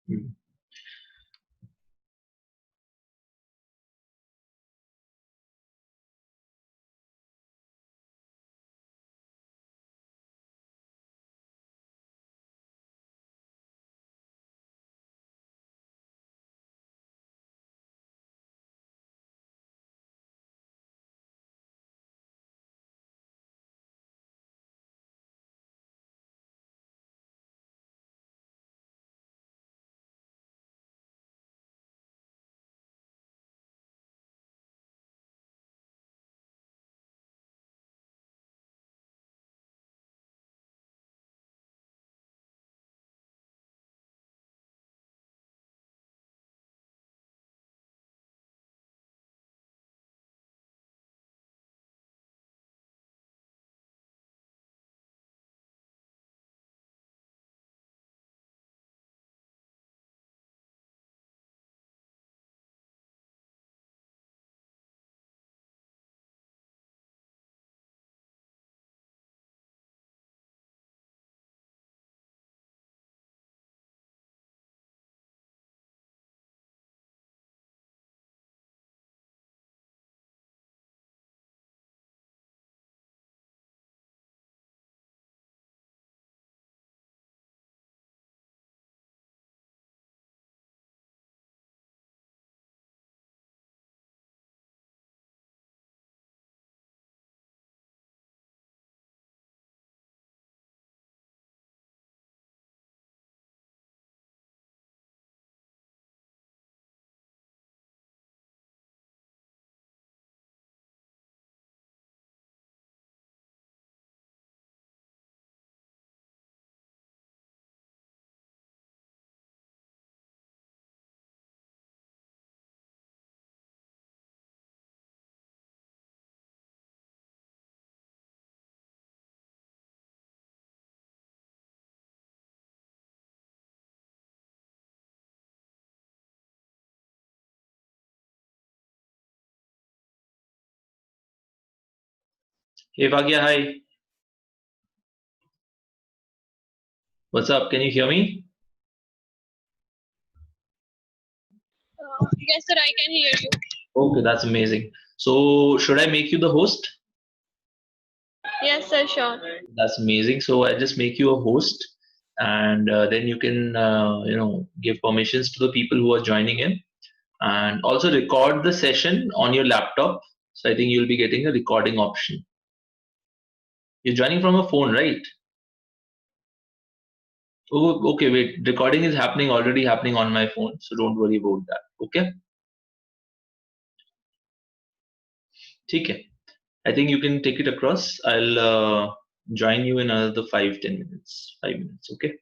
Hmm. Hey Bhagya, hi. What's up? Can you hear me? Yes, sir, I can hear you. Okay, that's amazing. So, should I make you the host? Yes, sir, sure. That's amazing. So, I just make you a host, and then you can, give permissions to the people who are joining in, and also record the session on your laptop. So, I think you'll be getting a recording option. You're joining from a phone, right? Oh, okay. Wait, recording is happening already happening on my phone, so don't worry about that. Okay. ठीक है. I think you can take it across. I'll join you in another 5-10 minutes. 5 minutes, okay?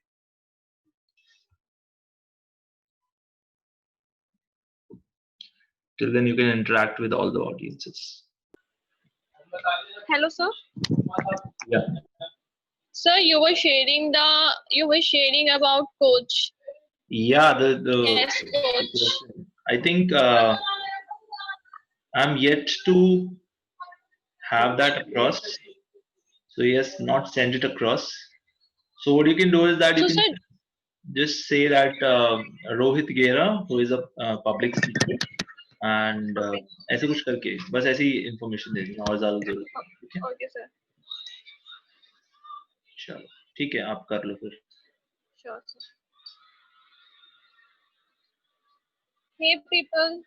Till then, you can interact with all the audiences. Hello, sir. Yeah. Sir, you were sharing about coach. Yeah. Yes, The coach. question. I think I'm yet to have that across. So yes, not send it across. So what you can do is that you So, can sir, just say that Rohit Gera, who is a public speaker, and okay, ऐसे कुछ करके बस ऐसी information दे देना और ज़्यादा जरूरत नहीं, ठीक है? okay, sir. चलो ठीक है, आप कर लो फिर. Sure, sir. Hey, people.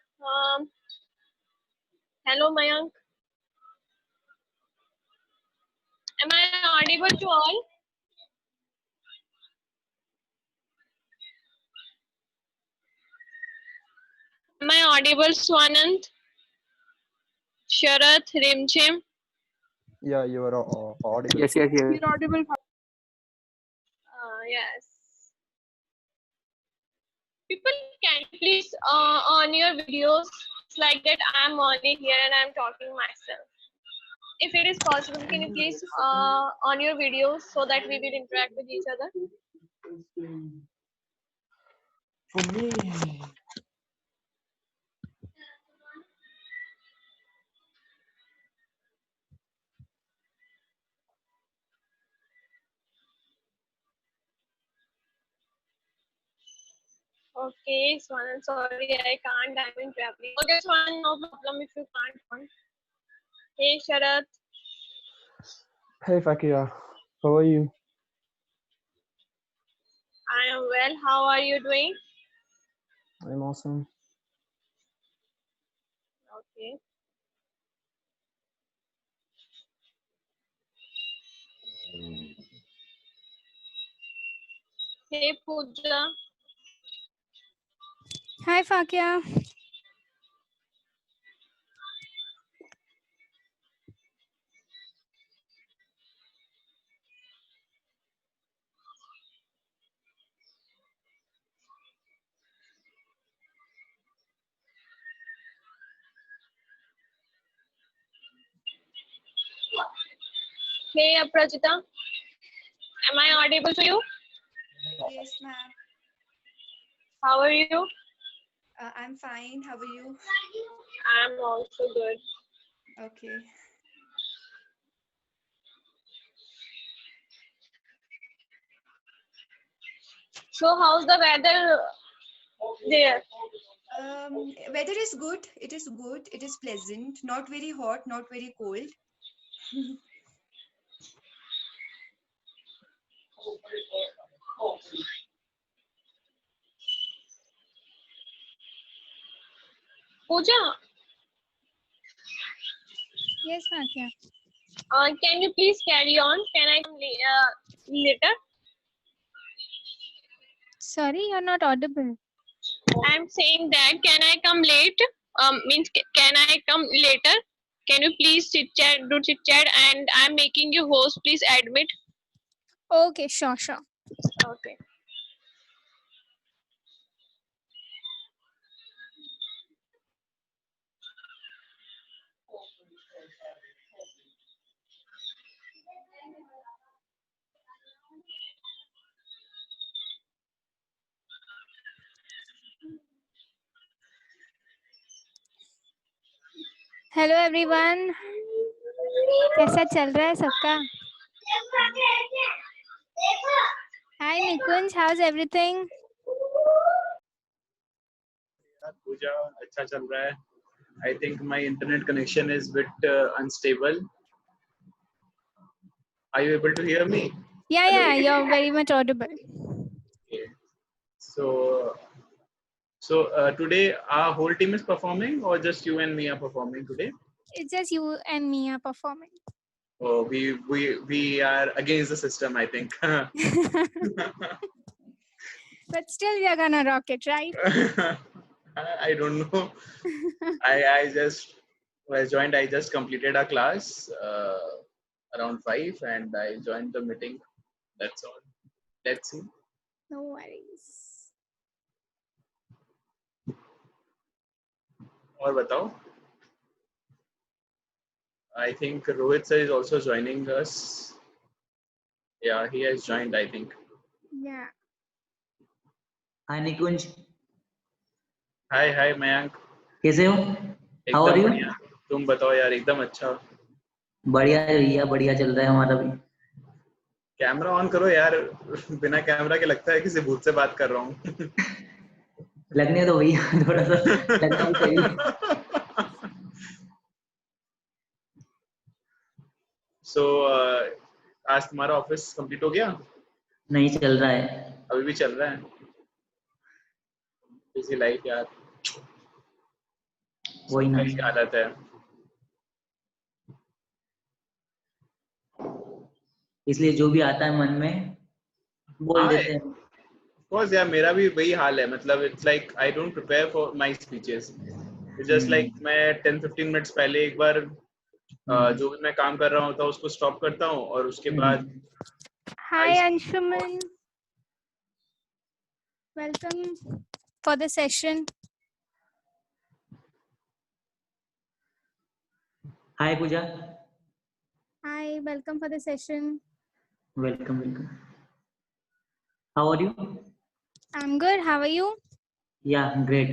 Hello, Mayank. Am I audible to all? Am I audible, Swanand? Sharath, Rimchim? Yeah, you are audible. Yes. You're audible. Yes. People, can you please on your videos like that I'm only here and I'm talking myself. If it is possible, can you please on your videos so that we will interact with each other? For me, Okay, Swan, sorry, I can't. I'm in traveling. Okay, Swan, no problem if you can't come. Hey, Sharath, Hey Fakia, how are you? I am well. How are you doing? I'm awesome. Okay. Hey, Pooja. Hi, Fakia. Hey, Aprajita. Am I audible to you? Yes, ma'am. How are you? I'm fine. How are you? I'm also good. Okay. So, how's the weather there? Weather is good. It is good. It is pleasant. Not very hot, not very cold. Pooja, Yes, Fakia. can you please carry on? Can I come later? Sorry, you're not audible. I'm saying that can I come late? Means can I come later? Can you please do chit chat, and I'm making you host. Please admit. Okay, sure, sure. Okay. Hello, everyone. कैसा चल रहा है सबका? Hi, Nikunj. How's everything? पूजा अच्छा चल रहा है. I think my internet connection is bit unstable. Are you able to hear me? Yeah, Hello? yeah, you're very much audible. Okay. So today our whole team is performing, or just you and me are performing today? It's just you and me are performing. Oh, we are against the system, I think. But still, we are gonna rock it, right? I don't know. I joined. I just completed a class around 5, and I joined the meeting. That's all. Let's see. No worries. और बताओ. I think Rohit sir is also joining us. Yeah, he has joined, I think. Yeah. Hi Nikunj, Hi Mayank. कैसे हो? How are एकदम you? बढ़िया. तुम बताओ यार, एकदम अच्छा. बढ़िया है भैया, बढ़िया चल रहा है हमारा भी. कैमरा ऑन करो यार. बिना कैमरा के लगता है किसी भूत से बात कर रहा हूँ. लगने दो भैया, थोड़ा सा लगना भी चाहिए. So आज तुम्हारा ऑफिस कंप्लीट हो गया? नहीं चल रहा है. अभी भी चल रहा है. बिजी लाइफ यार. वही ना. सबकी हालत है. इसलिए जो भी आता है मन में बोल हाँ, देते हैं. of course यार, मेरा भी वही हाल है. मतलब it's like I don't prepare for my speeches. It's just like मैं 10-15 मिनट्स पहले एक बार जो भी मैं काम कर रहा होता हूँ उसको स्टॉप करता हूँ, और उसके बाद Hi, Anshuman. Welcome for the session. Hi Puja. Hi, welcome for the session. Welcome welcome. How are you? I'm good. How are you? Yeah great.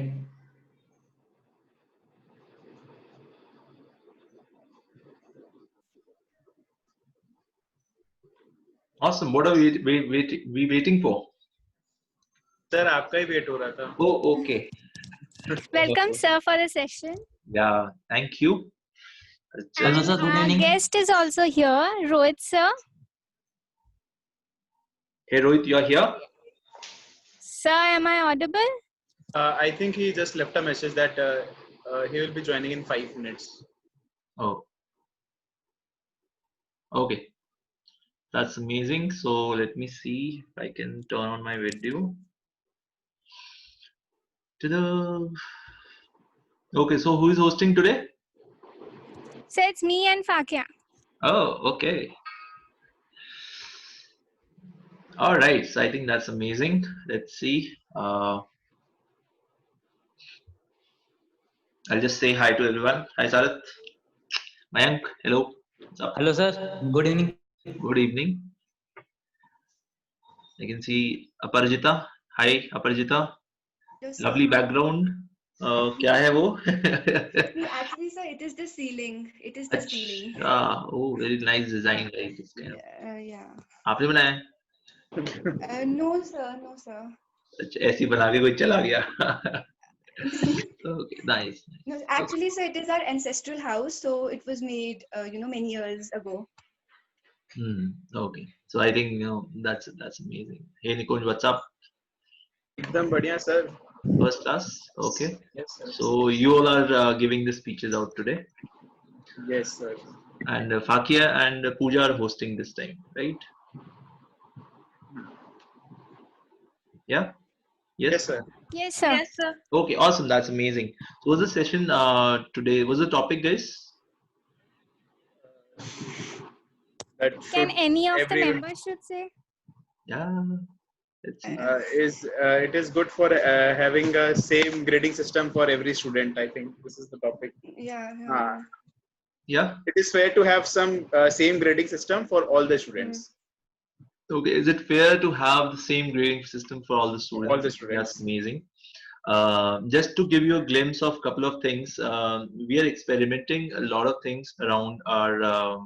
Awesome. What are we waiting for? Sir आपका ही wait हो रहा था. Oh, okay. Welcome, sir, for the session. Yeah, thank you. Hello, Just, sir. Good Our evening. guest is also here, Rohit, sir. hey Rohit, you're here? Sir, am I audible? I think he just left a message that he will be joining in 5 minutes. Oh, okay. That's amazing. So let me see if I can turn on my video. Ta-da. Okay, so who is hosting today? So it's me and Fakia. Oh, okay. All right, so I think that's amazing. Let's see. I'll just say hi to everyone. Hi, Sarath. Mayank, hello. What's up? Hello, sir. Good evening. Good evening. I can see Aparajita. Hi, Aparajita. Yes, sir. Lovely background. क्या है वो? Actually, sir, it is the ceiling. It is the ceiling. अच्छा, oh, very nice design, like this kind of. Yeah. आपने बनाया है? No, sir. No, sir. अच्छा, ऐसी बना के कोई चला गया. Okay, nice. No, actually, sir, it is our ancestral house. So it was made, many years ago. Okay, so I think that's amazing. Hey Nikunj, what's up? एकदम बढ़िया sir. First class. Okay. Yes, sir. So you all are giving the speeches out today, Yes, sir. and Fakia and Pooja are hosting this time, right? Yeah. Yes. Yes, sir. Yes, sir. Yes, sir. Okay. Awesome. That's amazing. So what's the session today? What's the topic, guys? That Can should any of the every- members should say? Yeah. Let's see. It is good for having a same grading system for every student. I think this is the topic. Yeah. Yeah. It is fair to have some same grading system for all the students. Okay. Is it fair to have the same grading system for all the students? All the students. That's amazing. Just to give you a glimpse of a couple of things, we are experimenting a lot of things around our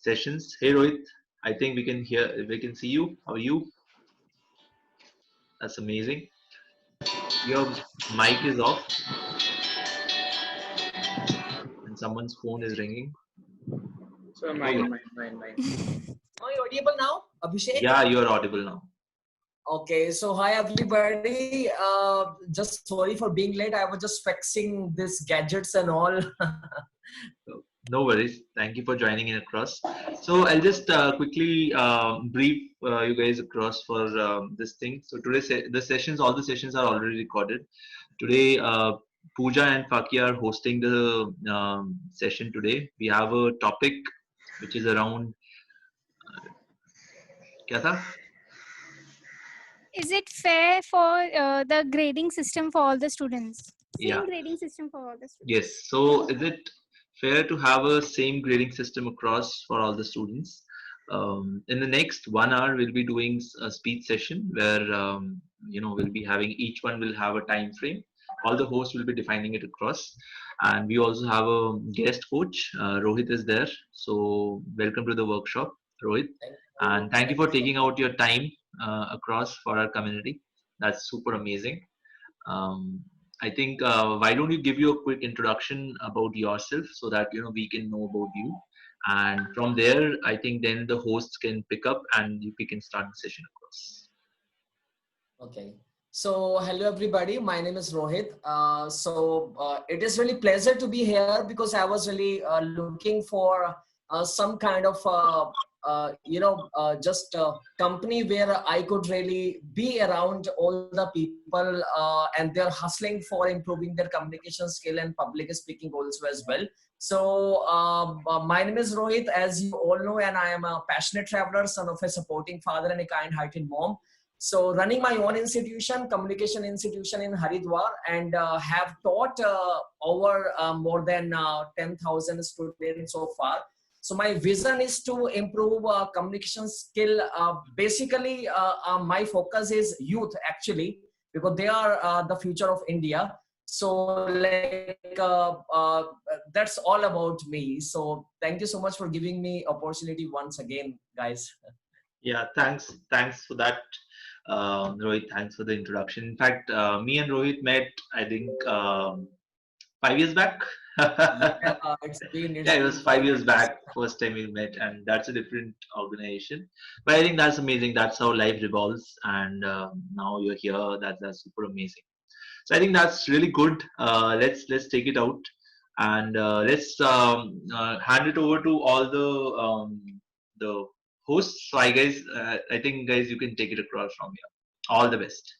sessions. Hey Rohit, I think we can see you. How are you? That's amazing. Your mic is off and someone's phone is ringing. So mine. Am I audible now, Abhishek? Yeah, you're audible now. Okay, so hi everybody. Just sorry for being late. I was just fixing these gadgets and all. No worries. Thank you for joining in across. So I'll just quickly brief you guys across for this thing. So today all the sessions are already recorded. Today Pooja and Fakia are hosting the session today. We have a topic which is around क्या था? Is it fair for the grading system for all the students? Same Yeah. grading system for all the students. Yes. So is it fair to have a same grading system across for all the students? In the next 1 hour, we'll be doing a speech session where we'll be having each one will have a time frame. All the hosts will be defining it across, and we also have a guest coach. Rohit is there, so welcome to the workshop, Rohit, and thank you for taking out your time across for our community. That's super amazing. I think why don't you give you a quick introduction about yourself so that we can know about you, and from there I think then the hosts can pick up and we can start the session across. Okay. So hello everybody. My name is Rohit. It is really pleasure to be here because I was really looking for some kind of just a company where I could really be around all the people and they're hustling for improving their communication skill and public speaking also as well. So my name is Rohit, as you all know, and I am a passionate traveler, son of a supporting father and a kind-hearted mom. So running my own institution, communication institution in Haridwar, and have taught over more than 10,000 students so far. So my vision is to improve communication skill. Basically, my focus is youth actually, because they are the future of India. So that's all about me. So thank you so much for giving me opportunity once again, guys. Yeah, thanks for that. Rohit, thanks for the introduction. In fact, me and Rohit met, I think, 5 years back. Yeah, it's Yeah, it was been 5 years 5 years. back, first time we met, and that's a different organization. But I think that's amazing. That's how life revolves, and now you're here. That's super amazing. So I think that's really good. Let's take it out, and let's hand it over to all the hosts. So I think guys, you can take it across from here. All the best.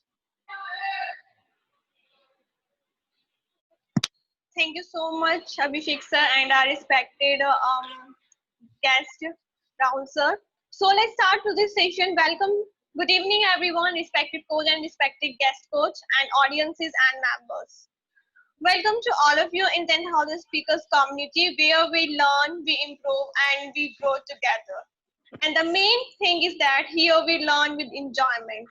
Thank you so much, Abhishek sir, and our respected guest, Rahul sir. So let's start to this session. Welcome. Good evening, everyone, respected coach and respected guest coach and audiences and members. Welcome to all of you in 10,000 Speakers community where we learn, we improve, and we grow together. And the main thing is that here we learn with enjoyment.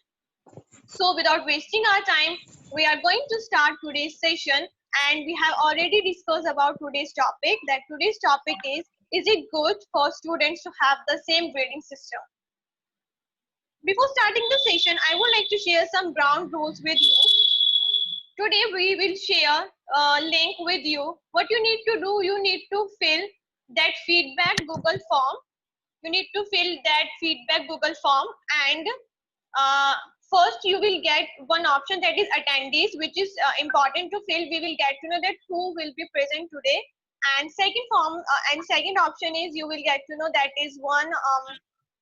So without wasting our time, we are going to start today's session, and we have already discussed about today's topic. That today's topic is it good for students to have the same grading system? Before starting the session, I would like to share some ground rules with you. Today we will share a link with you. What you need to do, you need to fill that feedback Google form. You need to fill that feedback Google form, and first you will get one option, that is attendees, which is important to fill. We will get to know that who will be present today. And second option is you will get to know that is one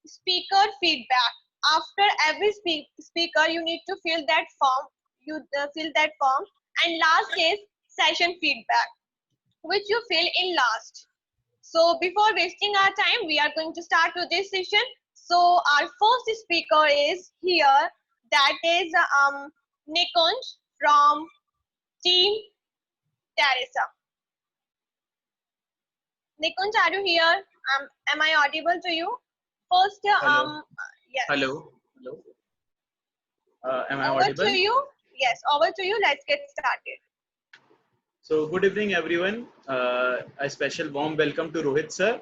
speaker feedback. After every speaker, you need to fill that form. You fill that form. And last is session feedback, which you fill in last. So before wasting our time, we are going to start with this session. So our first speaker is here. That is Nikunj from Team Teresa. Nikunj, are you here? Am I audible to you? First, Hello. yes. Hello. Hello. Am I Over audible? to you. Yes, over to you. Let's get started. So good evening, everyone. A special warm welcome to Rohit sir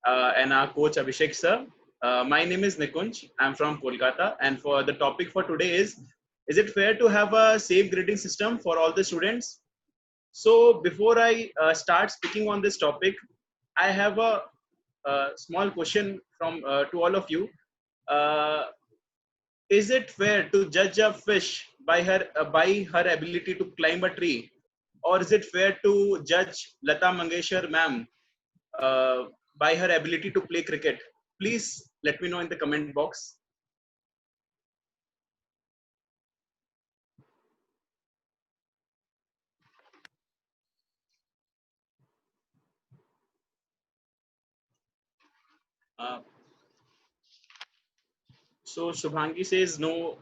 and our coach Abhishek sir. My name is Nikunj. I'm from Kolkata, and for the topic for today is it fair to have a safe grading system for all the students? So before I start speaking on this topic, I have a small question from to all of you. Is it fair to judge a fish by her ability to climb a tree, or is it fair to judge Lata Mangeshkar ma'am by her ability to play cricket? Please let me know in the comment box. So Shubhangi says no.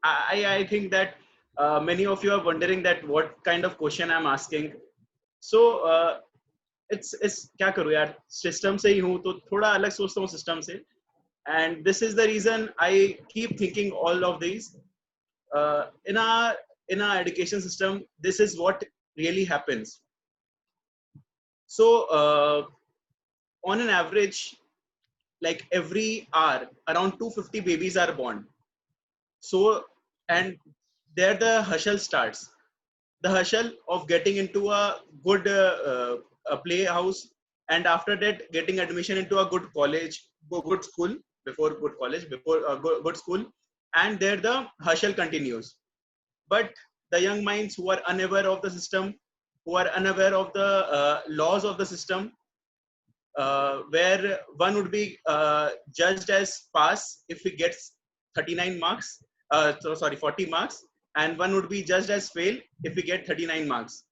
I think that many of you are wondering that what kind of question I'm asking. So it's क्या करूँ यार, system से ही हूँ तो थोड़ा अलग सोचता हूँ system से, and this is the reason I keep thinking all of these. In our education system, this is what really happens. So on an average, like every hour, around 250 babies are born. So, and there the hustle starts. The hustle of getting into a good playhouse, and after that getting admission into a good college, good school, before good college, before good school, and there the hustle continues. But the young minds who are unaware of the system, who are unaware of the laws of the system, where one would be judged as pass if he gets 39 marks, 40 marks, and one would be judged as fail if we get 39 marks.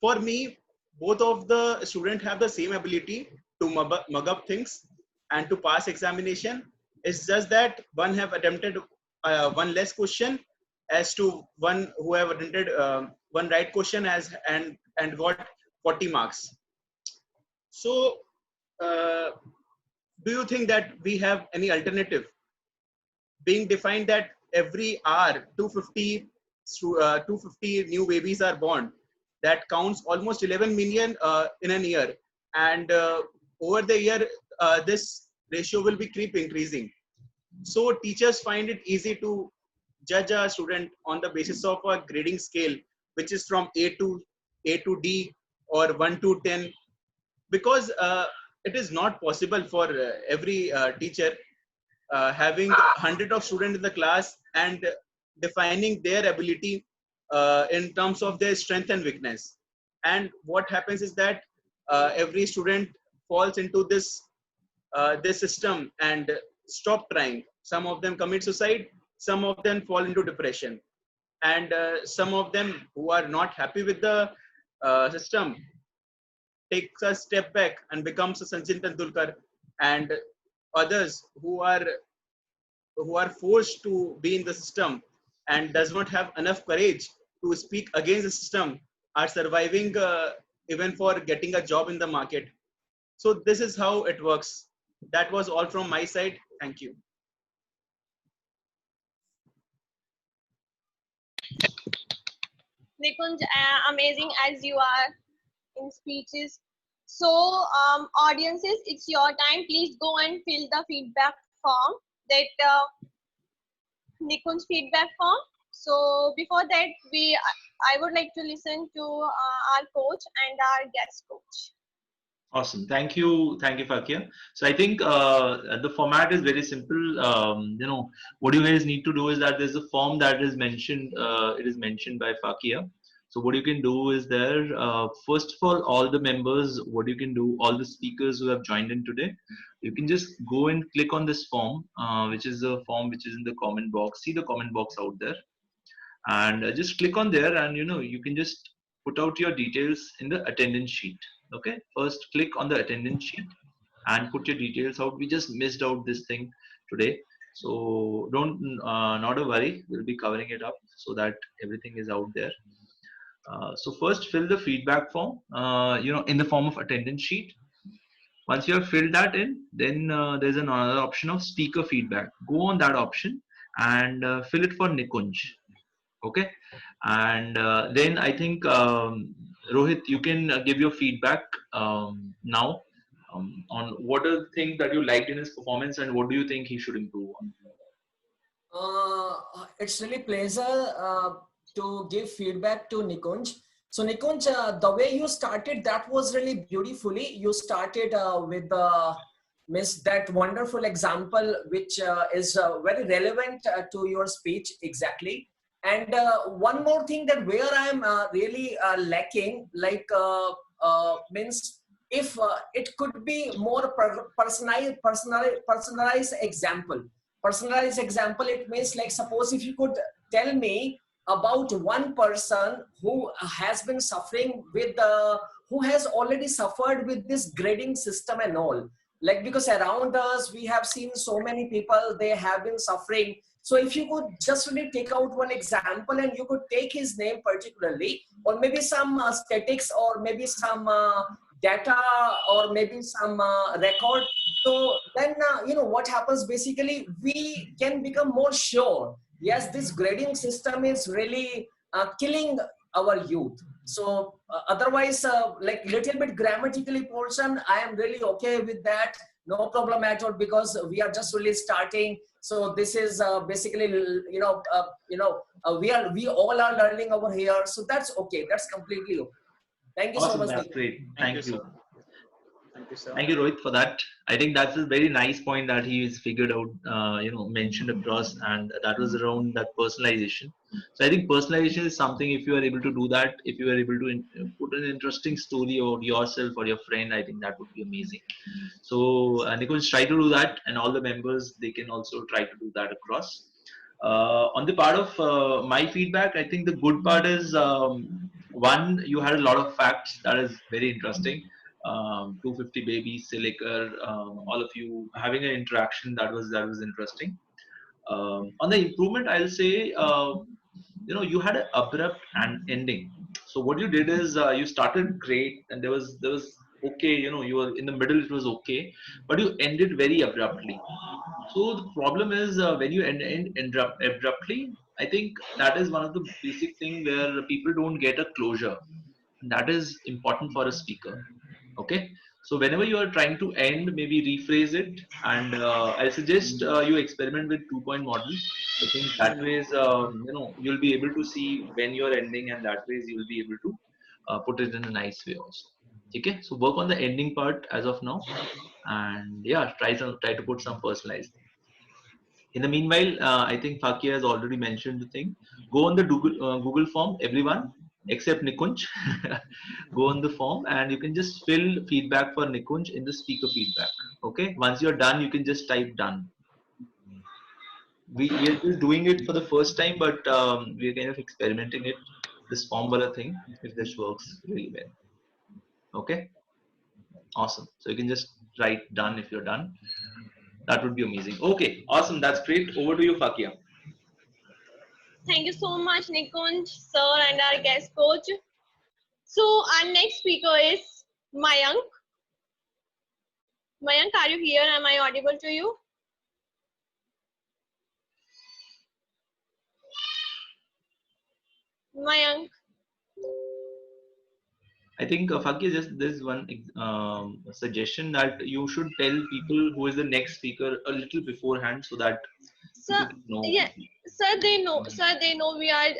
For me, both of the students have the same ability to mug up things and to pass examination. It's just that one have attempted one less question as to one who have attempted one right question as and got 40 marks. So do you think that we have any alternative? Being defined that every hour 250 new babies are born, that counts almost 11 million in a year, and over the year this ratio will be keep increasing. So teachers find it easy to judge a student on the basis of a grading scale, which is from A to D or 1 to 10, because it is not possible for every teacher having 100 of students in the class and defining their ability in terms of their strength and weakness. And what happens is that every student falls into this system and stop trying. Some of them commit suicide, some of them fall into depression, and some of them who are not happy with the system takes a step back and becomes a Sachin Tendulkar, and others who are forced to be in the system and does not have enough courage to speak against the system are surviving even for getting a job in the market. So this is how it works. That was all from my side. Thank you. Nikunj, amazing as you are in speeches. So, audiences, it's your time. Please go and fill the feedback form, that Nikunj feedback form. So, before that, I would like to listen to our coach and our guest coach. Awesome. Thank you, Fakia. So I think the format is very simple. What you guys need to do is that there's a form that is mentioned. It is mentioned by Fakia. So what you can do is there. First of all the members, what you can do, all the speakers who have joined in today, you can just go and click on this form, which is the form which is in the comment box. See the comment box out there, and just click on there, and you can just put out your details in the attendance sheet. Okay, first click on the attendance sheet and put your details out. We just missed out this thing today, so don't not a worry, we'll be covering it up so that everything is out there. So first fill the feedback form in the form of attendance sheet. Once you have filled that in, then there's another option of speaker feedback. Go on that option and fill it for Nikunj. Okay, and then I think Rohit, you can give your feedback now on what are the things that you liked in his performance and what do you think he should improve on. It's really pleasure to give feedback to Nikunj. So Nikunj, the way you started, that was really beautifully. You started with that wonderful example, which is very relevant to your speech exactly. And one more thing that where I'm really lacking, like means if it could be more personalized example. Personalized example, it means like suppose if you could tell me about one person who has been suffering with who has already suffered with this grading system and all. Like because around us we have seen so many people, they have been suffering. So if you could just really take out one example and you could take his name particularly, or maybe some statistics, or maybe some data, or maybe some record. So then, what happens basically, we can become more sure. Yes, this grading system is really killing our youth. So otherwise, like little bit grammatically portion, I am really okay with that. No problem at all, because we are just really starting. So this is basically, we all are learning over here. So that's okay. That's completely okay. Thank you Awesome, so much. that's great. Thank you. Thank you, sir. Thank you, Rohit, for that. I think that's a very nice point that he's figured out, mentioned across, and that was around that personalization. So I think personalization is something, if you are able to do that, if you are able to put an interesting story about yourself or your friend, I think that would be amazing. So Nikunj, try to do that, and all the members, they can also try to do that across. On the part of my feedback, I think the good part is, one, you had a lot of facts. That is very interesting. 250 babies, Silikar, all of you having an interaction, that was interesting. On the improvement, I'll say, you had an abrupt and ending. So what you did is you started great, and there was okay, you were in the middle, it was okay, but you ended very abruptly. So the problem is when you end abruptly, I think that is one of the basic thing where people don't get a closure. That is important for a speaker. Okay, So whenever you are trying to end, maybe rephrase it, and I suggest you experiment with 2-point model. I think that ways, you'll be able to see when you're ending, and that ways you'll be able to put it in a nice way also. Okay, so work on the ending part as of now, and yeah, try to put some personalized. In the meanwhile, I think Fakia has already mentioned the thing. Go on the Google form, everyone except Nikunj. Go on the form and you can just fill feedback for Nikunj in the speaker feedback. Okay, once you're done, you can just type done. We are just doing it for the first time, but we're kind of experimenting it, this form wala thing, if this works really well. Okay, awesome. So you can just write done if you're done. That would be amazing. Okay, awesome. That's great. Over to you, Fakia. Thank you so much, Nikunj, sir, and our guest coach. So our next speaker is Mayank. Mayank, are you here? Am I audible to you? Mayank. I think Fakia, just there's one suggestion that you should tell people who is the next speaker a little beforehand so that Sir, people know. yeah, sir, they know. Sir, they know we are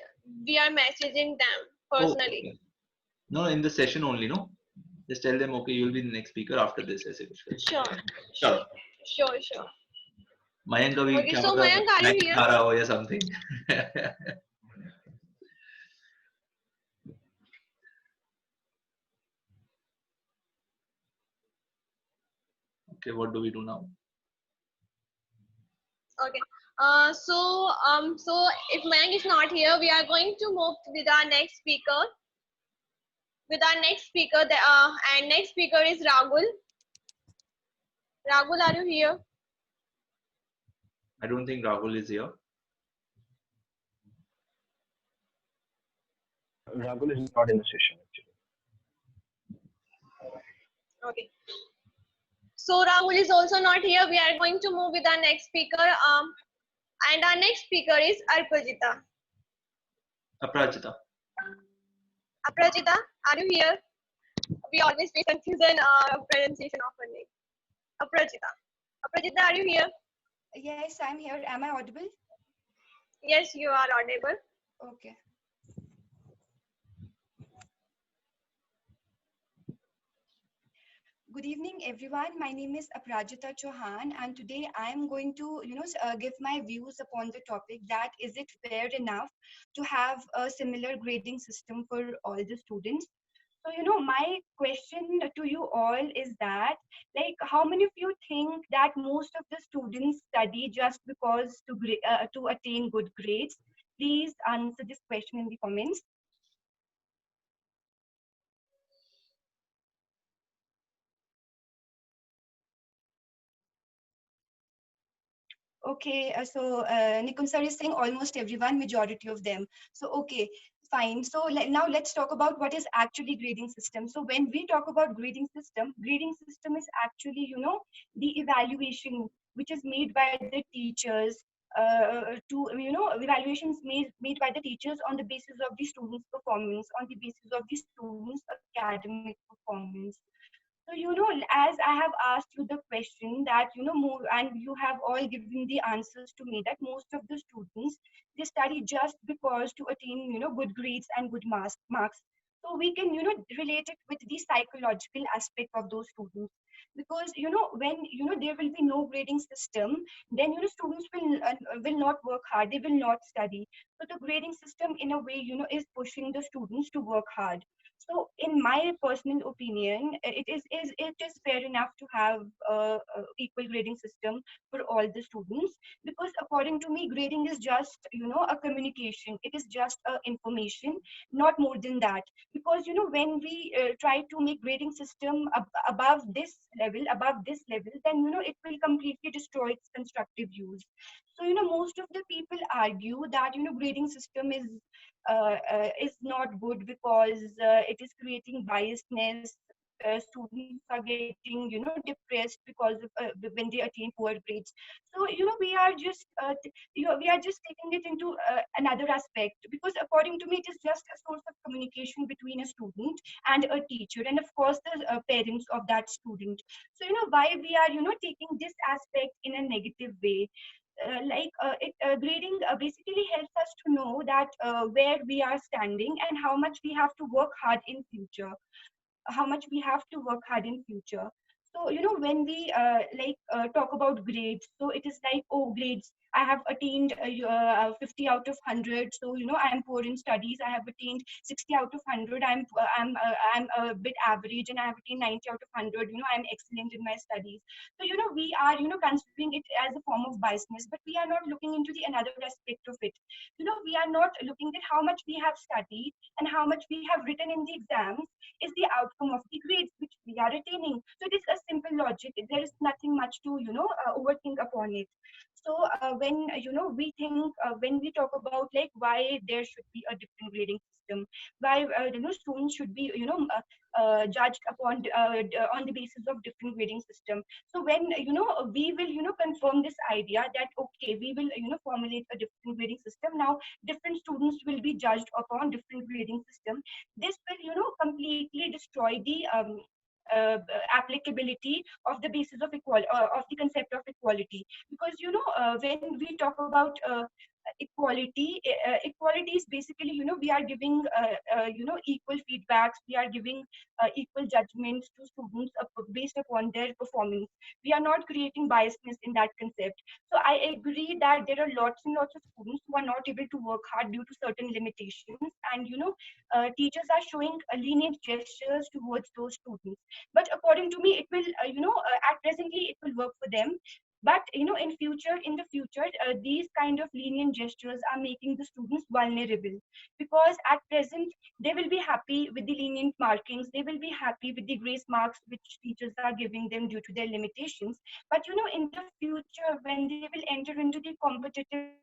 messaging them Oh, personally. okay. No, in the session only, no? Just tell them, okay, you'll be the next speaker after this. Sure, Sure. sure. Mayank का भी Okay, क्या so पता Mayank, are you snack here? खा रहा हो या something. Okay, what do we do now? Okay. So if Mayank is not here, we are going to move with our next speaker. And next speaker is Rahul. Rahul, are you here? I don't think Rahul is here. Rahul is not in the session actually. Okay. So Rahul is also not here. We are going to move with our next speaker. And our next speaker is Arpajita. Aprajita. Aprajita, are you here? We always face confusion pronunciation of her name. Aprajita, are you here? Yes, I'm here. Am I audible? Yes, you are audible. Okay. Good evening, everyone. My name is Aprajita Chauhan, and today I am going to, give my views upon the topic that is it fair enough to have a similar grading system for all the students? So, my question to you all is that, like, how many of you think that most of the students study just because to attain good grades? Please answer this question in the comments. Okay, Nikun sir is saying almost everyone, majority of them. So, okay, fine. So now let's talk about what is actually grading system. So when we talk about grading system is actually, the evaluation which is made by the teachers evaluations made by the teachers on the basis of the students' performance, on the basis of the students' academic performance. So, as I have asked you the question that, more, and you have all given the answers to me that most of the students, they study just because to attain, good grades and good marks. So we can, relate it with the psychological aspect of those students. Because, when, there will be no grading system, then, students will not work hard. They will not study. So the grading system in a way, is pushing the students to work hard. So, in my personal opinion, it is fair enough to have a equal grading system for all the students, because according to me, grading is just a communication. It is just a information, not more than that. Because when we try to make grading system above this level, then it will completely destroy its constructive use. So most of the people argue that grading system is not good because it is creating biasness. students are getting, depressed because of when they attain poor grades. So, we are just, we are just taking it into another aspect, because according to me, it is just a source of communication between a student and a teacher, and of course the parents of that student. So, why we are, taking this aspect in a negative way. Grading basically helps us to know that where we are standing and how much we have to work hard in future, So, when we talk about grades, so it is like, oh, grades, I have attained 50 out of 100. So, I am poor in studies. I have attained 60 out of 100. I'm a bit average, and I have attained 90 out of 100. I'm excellent in my studies. So, we are, considering it as a form of biasness, but we are not looking into the another aspect of it. We are not looking at how much we have studied and how much we have written in the exams is the outcome of the grades which we are attaining. So it is a simple logic. There is nothing much to, overthink upon it. So when, we think, when we talk about like why there should be a different grading system, why, students should be, judged upon on the basis of different grading system. So when, we will, confirm this idea that, okay, we will, formulate a different grading system. Now, different students will be judged upon different grading system. This will, completely destroy the applicability of the basis of equality, of the concept of equality. Because, when we talk about equality, equality is basically, we are giving, equal feedbacks, we are giving equal judgments to students based upon their performance. We are not creating biasness in that concept. So I agree that there are lots and lots of students who are not able to work hard due to certain limitations, and teachers are showing lenient gestures towards those students. But according to me, it will, at presently it will work for them. But in the future, these kind of lenient gestures are making the students vulnerable, because at present they will be happy with the lenient markings, they will be happy with the grace marks which teachers are giving them due to their limitations. But in the future, when they will enter into the competitive,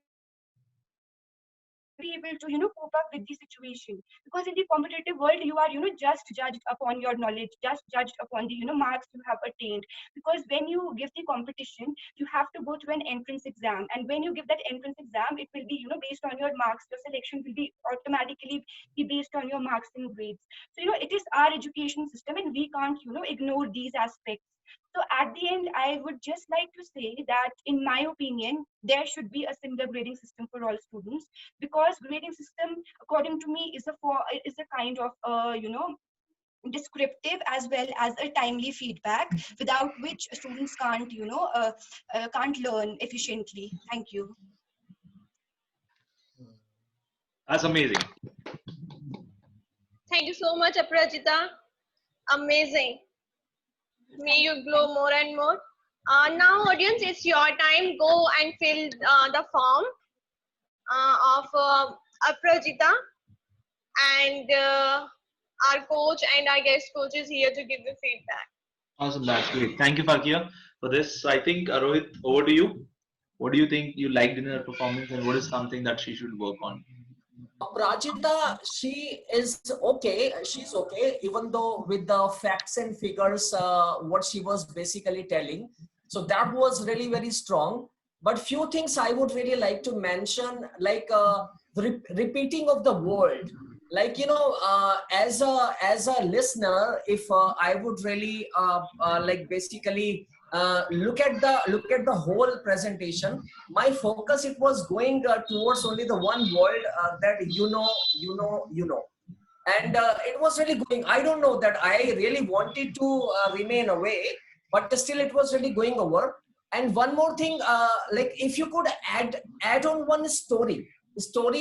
be able to cope up with the situation, because in the competitive world you are just judged upon your knowledge, just judged upon the marks you have attained. Because when you give the competition, you have to go to an entrance exam, and when you give that entrance exam, it will be based on your marks. Your selection will be automatically be based on your marks and grades. So it is our education system, and we can't ignore these aspects. So at the end, I would just like to say that, in my opinion, there should be a similar grading system for all students, because grading system, according to me, is a kind of descriptive as well as a timely feedback, without which students can't can't learn efficiently. Thank you. That's amazing. Thank you so much, Aparajita. Amazing. May you glow more and more. Now, audience, it's your time. Go and fill the form of Aparajita, and our coach and our guest coach is here to give the feedback. Awesome, that's great. Thank you, Fakia, for this. I think, Rohit, over to you. What do you think you liked in her performance, and what is something that she should work on? Prajita, she is okay. She's okay, even though with the facts and figures, what she was basically telling. So that was really very strong. But few things I would really like to mention, like the repeating of the word. Like, as a listener, if I would really like basically look at the whole presentation, my focus, it was going towards only the one word, that and it was really going, I don't know that I really wanted to remain away, but still it was really going over. And one more thing, like if you could add on one story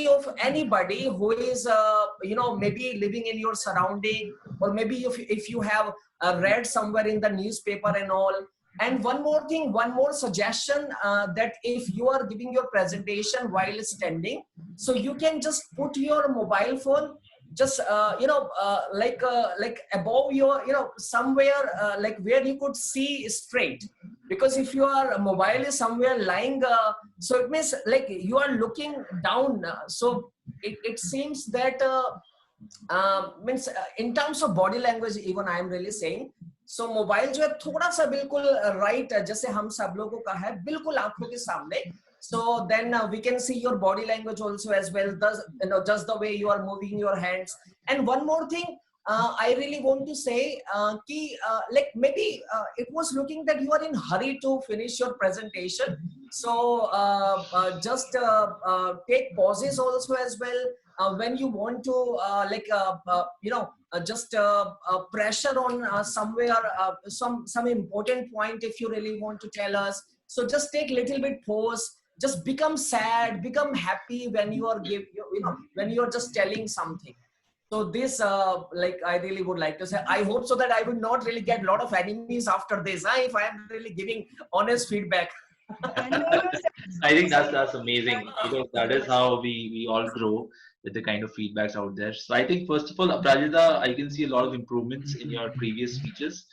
of anybody who is maybe living in your surrounding, or maybe if you have read somewhere in the newspaper and all. And one more thing, one more suggestion, that if you are giving your presentation while standing, so you can just put your mobile phone just like above your somewhere like where you could see straight. Because if your mobile is somewhere lying, so it means like you are looking down, so it seems that means in terms of body language, even I am really saying, so mobile जो है थोड़ा सा बिल्कुल right जैसे हम सब लोगों का है बिल्कुल आंखों के सामने. So then we can see your body language also as well. Just the way you are moving your hands. And one more thing, I really want to say, like maybe it was looking that you are in hurry to finish your presentation. So just take pauses also as well. When you want to just pressure on somewhere some important point if you really want to tell us, so just take little bit pause, just become sad, become happy when you are when you are just telling something. So this like I really would like to say, I hope so that I will not really get a lot of enemies after this if I am really giving honest feedback. I think that's amazing, because that is how we all grow with the kind of feedbacks out there. So I think first of all, Aprajita, I can see a lot of improvements in your previous speeches.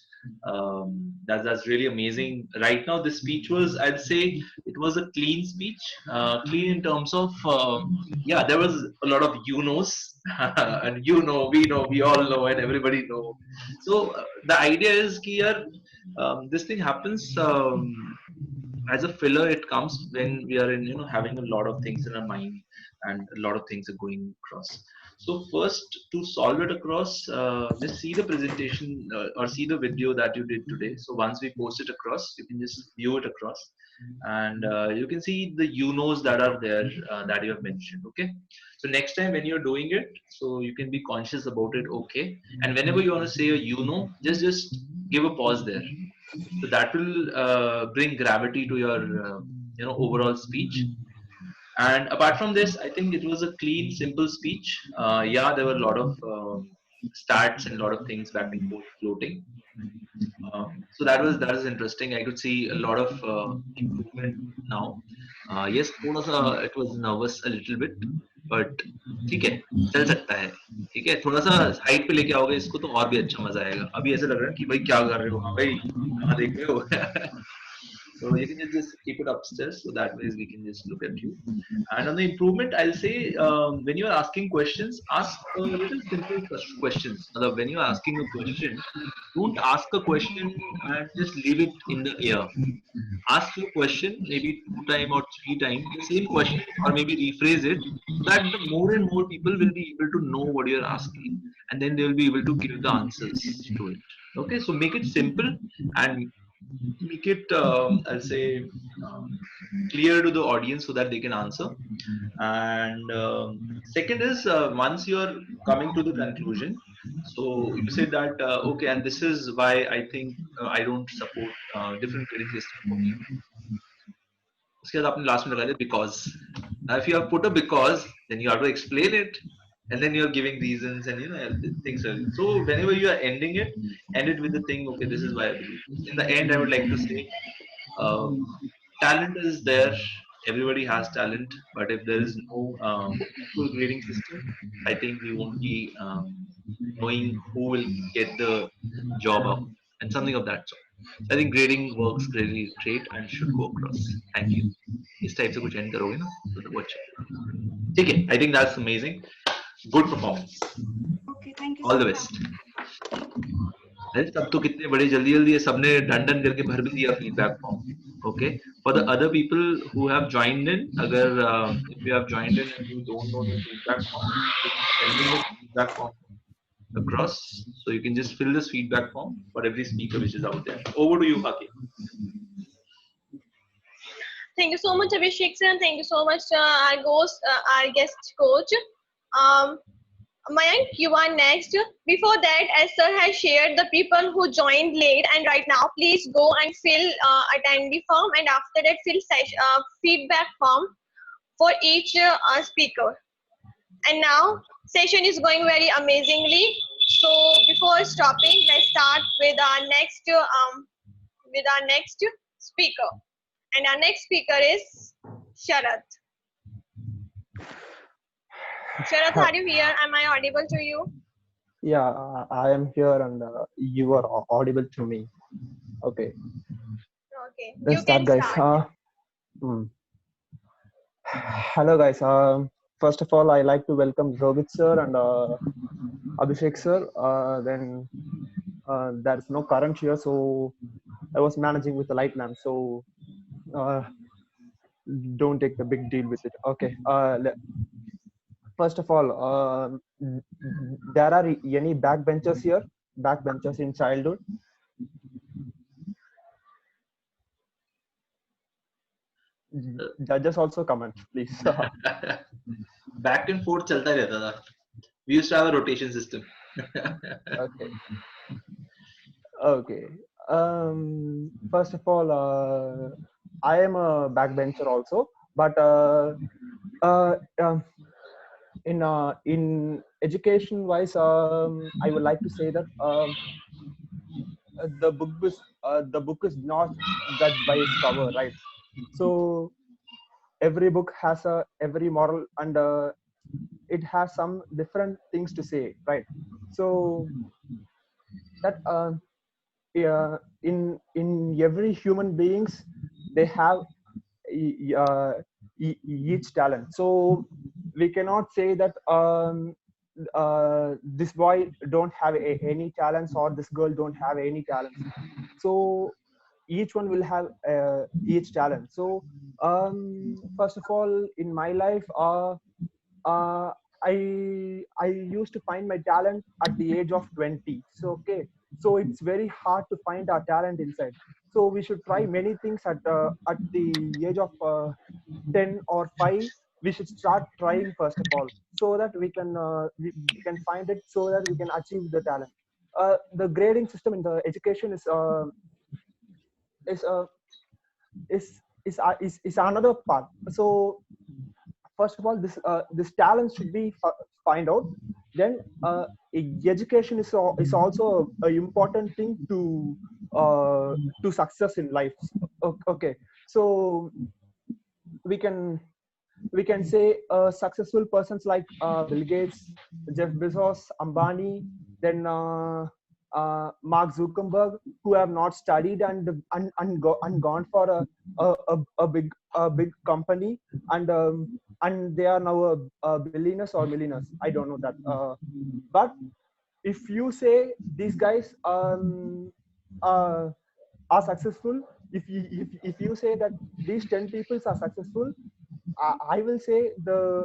That's really amazing. Right now, this speech was, I'd say, it was a clean speech. Clean in terms of yeah, there was a lot of you knows, and you know, we all know, and everybody know. So the idea is here, this thing happens. As a filler, it comes when we are in having a lot of things in our mind and a lot of things are going across. So first, to solve it across, just see the presentation or see the video that you did today. So once we post it across, you can just view it across, and you can see the you knows that are there that you have mentioned. Okay, so next time when you're doing it, so you can be conscious about it. Okay, and whenever you want to say a you know, just give a pause there. So that will bring gravity to your overall speech. And apart from this, I think it was a clean, simple speech. Yeah, there were a lot of stats and a lot of things back and forth floating. So that is interesting. I could see a lot of improvement now. Yes, थोड़ा सा it was nervous a little bit, but ठीक है, चल सकता है. ठीक है, थोड़ा सा हाइट पे लेके आओगे इसको तो और भी अच्छा मजा आएगा. अभी ऐसा लग रहा है कि भाई क्या कर रहे हो, हाँ भाई कहाँ देख रहे हो. So you can just keep it upstairs, so that way we can just look at you. And on the improvement, I'll say when you are asking questions, ask little simple questions. When you are asking a question, don't ask a question and just leave it in the air. Ask your question maybe 2 times or 3 times, the same question, or maybe rephrase it, so that the more and more people will be able to know what you're asking, and then they will be able to give the answers to it. Okay, so make it simple and make it I'll say clear to the audience so that they can answer. And second is once you're coming to the conclusion, so you say that okay, and this is why I think I don't support different grading system for me. उसके बाद आपने last में लगा दिया because. Now if you have put a because, then you have to explain it, and then you're giving reasons and things. So whenever you are ending it, end it with the thing. Okay, this is why I believe. In the end, I would like to say, talent is there. Everybody has talent, but if there is no equal grading system, I think we won't be knowing who will get the job up and something of that sort. I think grading works really great and should go across. Thank you. इस type से कुछ end करोगे ना तो वो अच्छा. ठीक है. I think that's amazing. Good performance. Okay, thank you. All the best. सब तो कितने बड़े जल्दी सबने डन करके भर भी दिया feedback form. Okay. For the other people who have joined in, अगर if you have joined in and you don't know the feedback form, you can send me the feedback form across, so you can just fill this feedback form for every speaker which is out there. Over to you, Haki. Thank you so much, Abhishek sir, and thank you so much our guest coach. Mayank, you are next. Before that, as sir has shared the people who joined late, and right now, please go and fill attendee form, and after that, fill feedback form for each speaker. And now, session is going very amazingly. So before stopping, let's start with our next speaker. And our next speaker is Sharath. Sharath, are you here? Am I audible to you? Yeah, I am here and you are audible to me. Okay. Okay. Let's start, guys. Hello, guys. First of all, I like to welcome Rohit sir and Abhishek sir. Then there's no current here, so I was managing with the light lamp. So uh, don't take the big deal with it. Okay. First of all, there are any backbenchers here? Backbenchers in childhood? Judges also comment, please. Back and forth चलता रहता था. We used to have a rotation system. Okay. Okay. First of all, I am a backbencher also, but in education wise, I would like to say that the book is not judged by its cover, right? So every book has every moral, and it has some different things to say, right? So that in every human beings, they have each talent. So we cannot say that this boy don't have any talents, or this girl don't have any talents. So each one will have each talent. So first of all, in my life, uh, I used to find my talent at the age of 20. So okay, so it's very hard to find our talent inside. So we should try many things at the age of 10 or 5. We should start trying first of all, so that we can find it, so that we can achieve the talent. The grading system in the education is uh, is another part. So first of all, this talent should be find out. Then education is also a important thing to success in life. Okay, so we can say successful persons like Bill Gates, Jeff Bezos, Ambani, then Mark Zuckerberg, who have not studied and gone for a big company, and they are now billionaires or millionaires. I don't know that. But if you say these guys are successful, if you say that these 10 people are successful, I will say the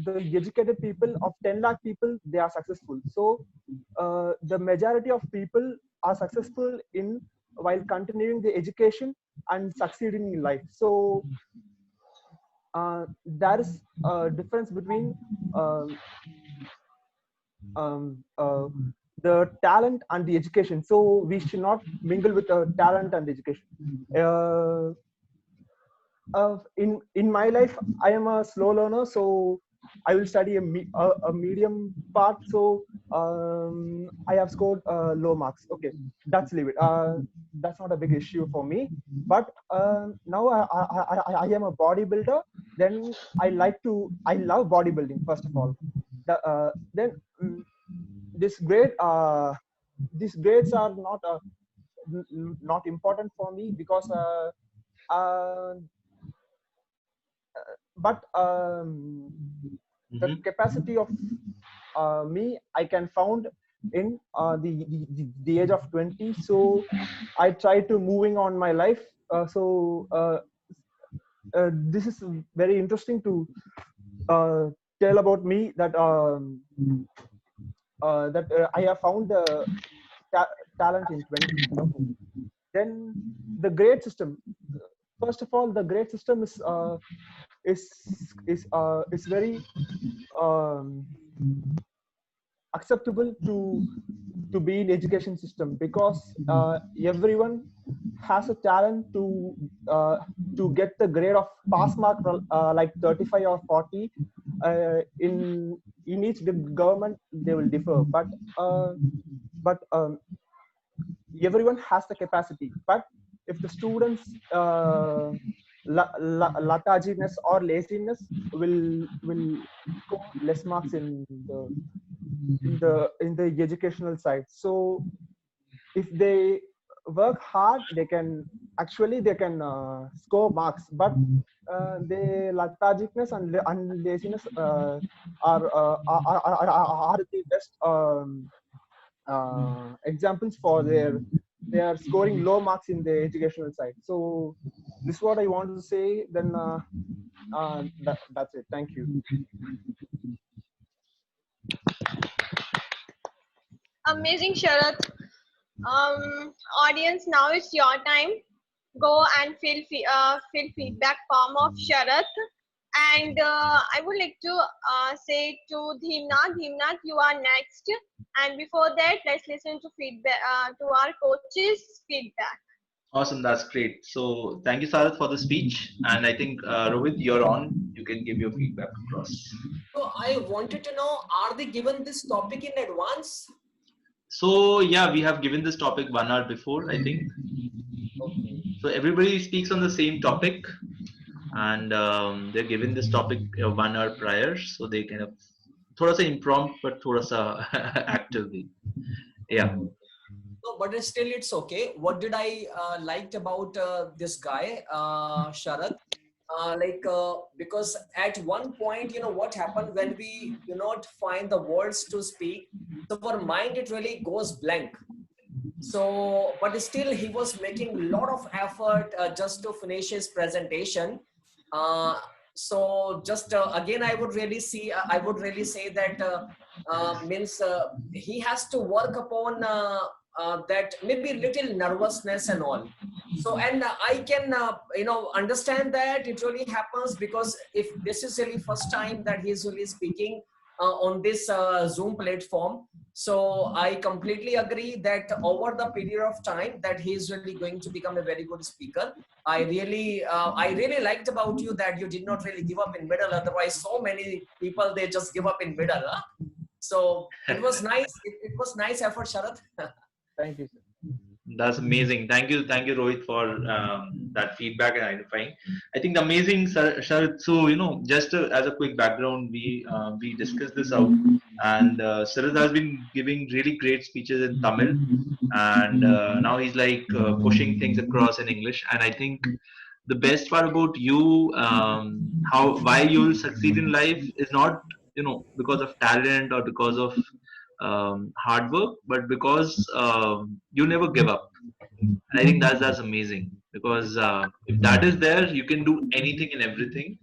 educated people of 10 lakh people, they are successful. So the majority of people are successful in while continuing the education and succeeding in life. So there is a difference between the talent and the education. So we should not mingle with the talent and education. In my life, I am a slow learner, so I will study a medium part. So I have scored low marks. Okay, that's leave it. That's not a big issue for me. But now I am a bodybuilder. Then I love bodybuilding first of all. Then these grades are not important for me, because but the capacity of me, I can found in the age of 20. So I try to moving on my life. This is very interesting to tell about me, that I have found the talent in 20. Okay. Then the grade system. First of all, the grade system is very acceptable to be in education system, because everyone has a talent to get the grade of pass mark like 35 or 40. In each government they will differ, but everyone has the capacity. But if the students letharginess or laziness will score less marks in the educational side. So if they work hard, they can score marks. But they lethargicness and laziness are the best examples for they are scoring low marks in the educational side. So this is what I want to say. Then that's it. Thank you. Amazing, Sharath. Audience, now it's your time. Go and fill feedback form of Sharath. And I would like to say to Dhimnath, you are next. And before that, let's listen to feedback to our coach's feedback. Awesome, that's great. So thank you, Sarath, for the speech. And I think Rohit, you're on. You can give your feedback across. So I wanted to know, are they given this topic in advance? So yeah, we have given this topic 1 hour before, I think. Okay. So everybody speaks on the same topic, and they're given this topic 1 hour prior, so they kind of thoda sa impromptu but thoda sa actively. Yeah. No, but still it's okay. What did I liked about this guy, Sharath? Because at one point, you know what happened when we do not find the words to speak, so our mind, it really goes blank. So, but still he was making a lot of effort just to finish his presentation. So just again, I would really say that means he has to work upon that maybe little nervousness and all. So, and I can understand that it really happens, because if this is really first time that he is really speaking on this Zoom platform, so I completely agree that over the period of time that he is really going to become a very good speaker. I really liked about you that you did not really give up in middle. Otherwise, so many people, they just give up in middle. Huh? So it was nice. It was nice effort, Sharath. Thank you, sir. That's amazing. Thank you, Rohit, for that feedback and identifying. I think amazing, Sharath. So just as a quick background, we discussed this out, and Sharath has been giving really great speeches in Tamil, and now he's like pushing things across in English. And I think the best part about you, why you'll succeed in life is not because of talent or because of hard work, but because you never give up. And I think that's amazing, because if that is there, you can do anything and everything.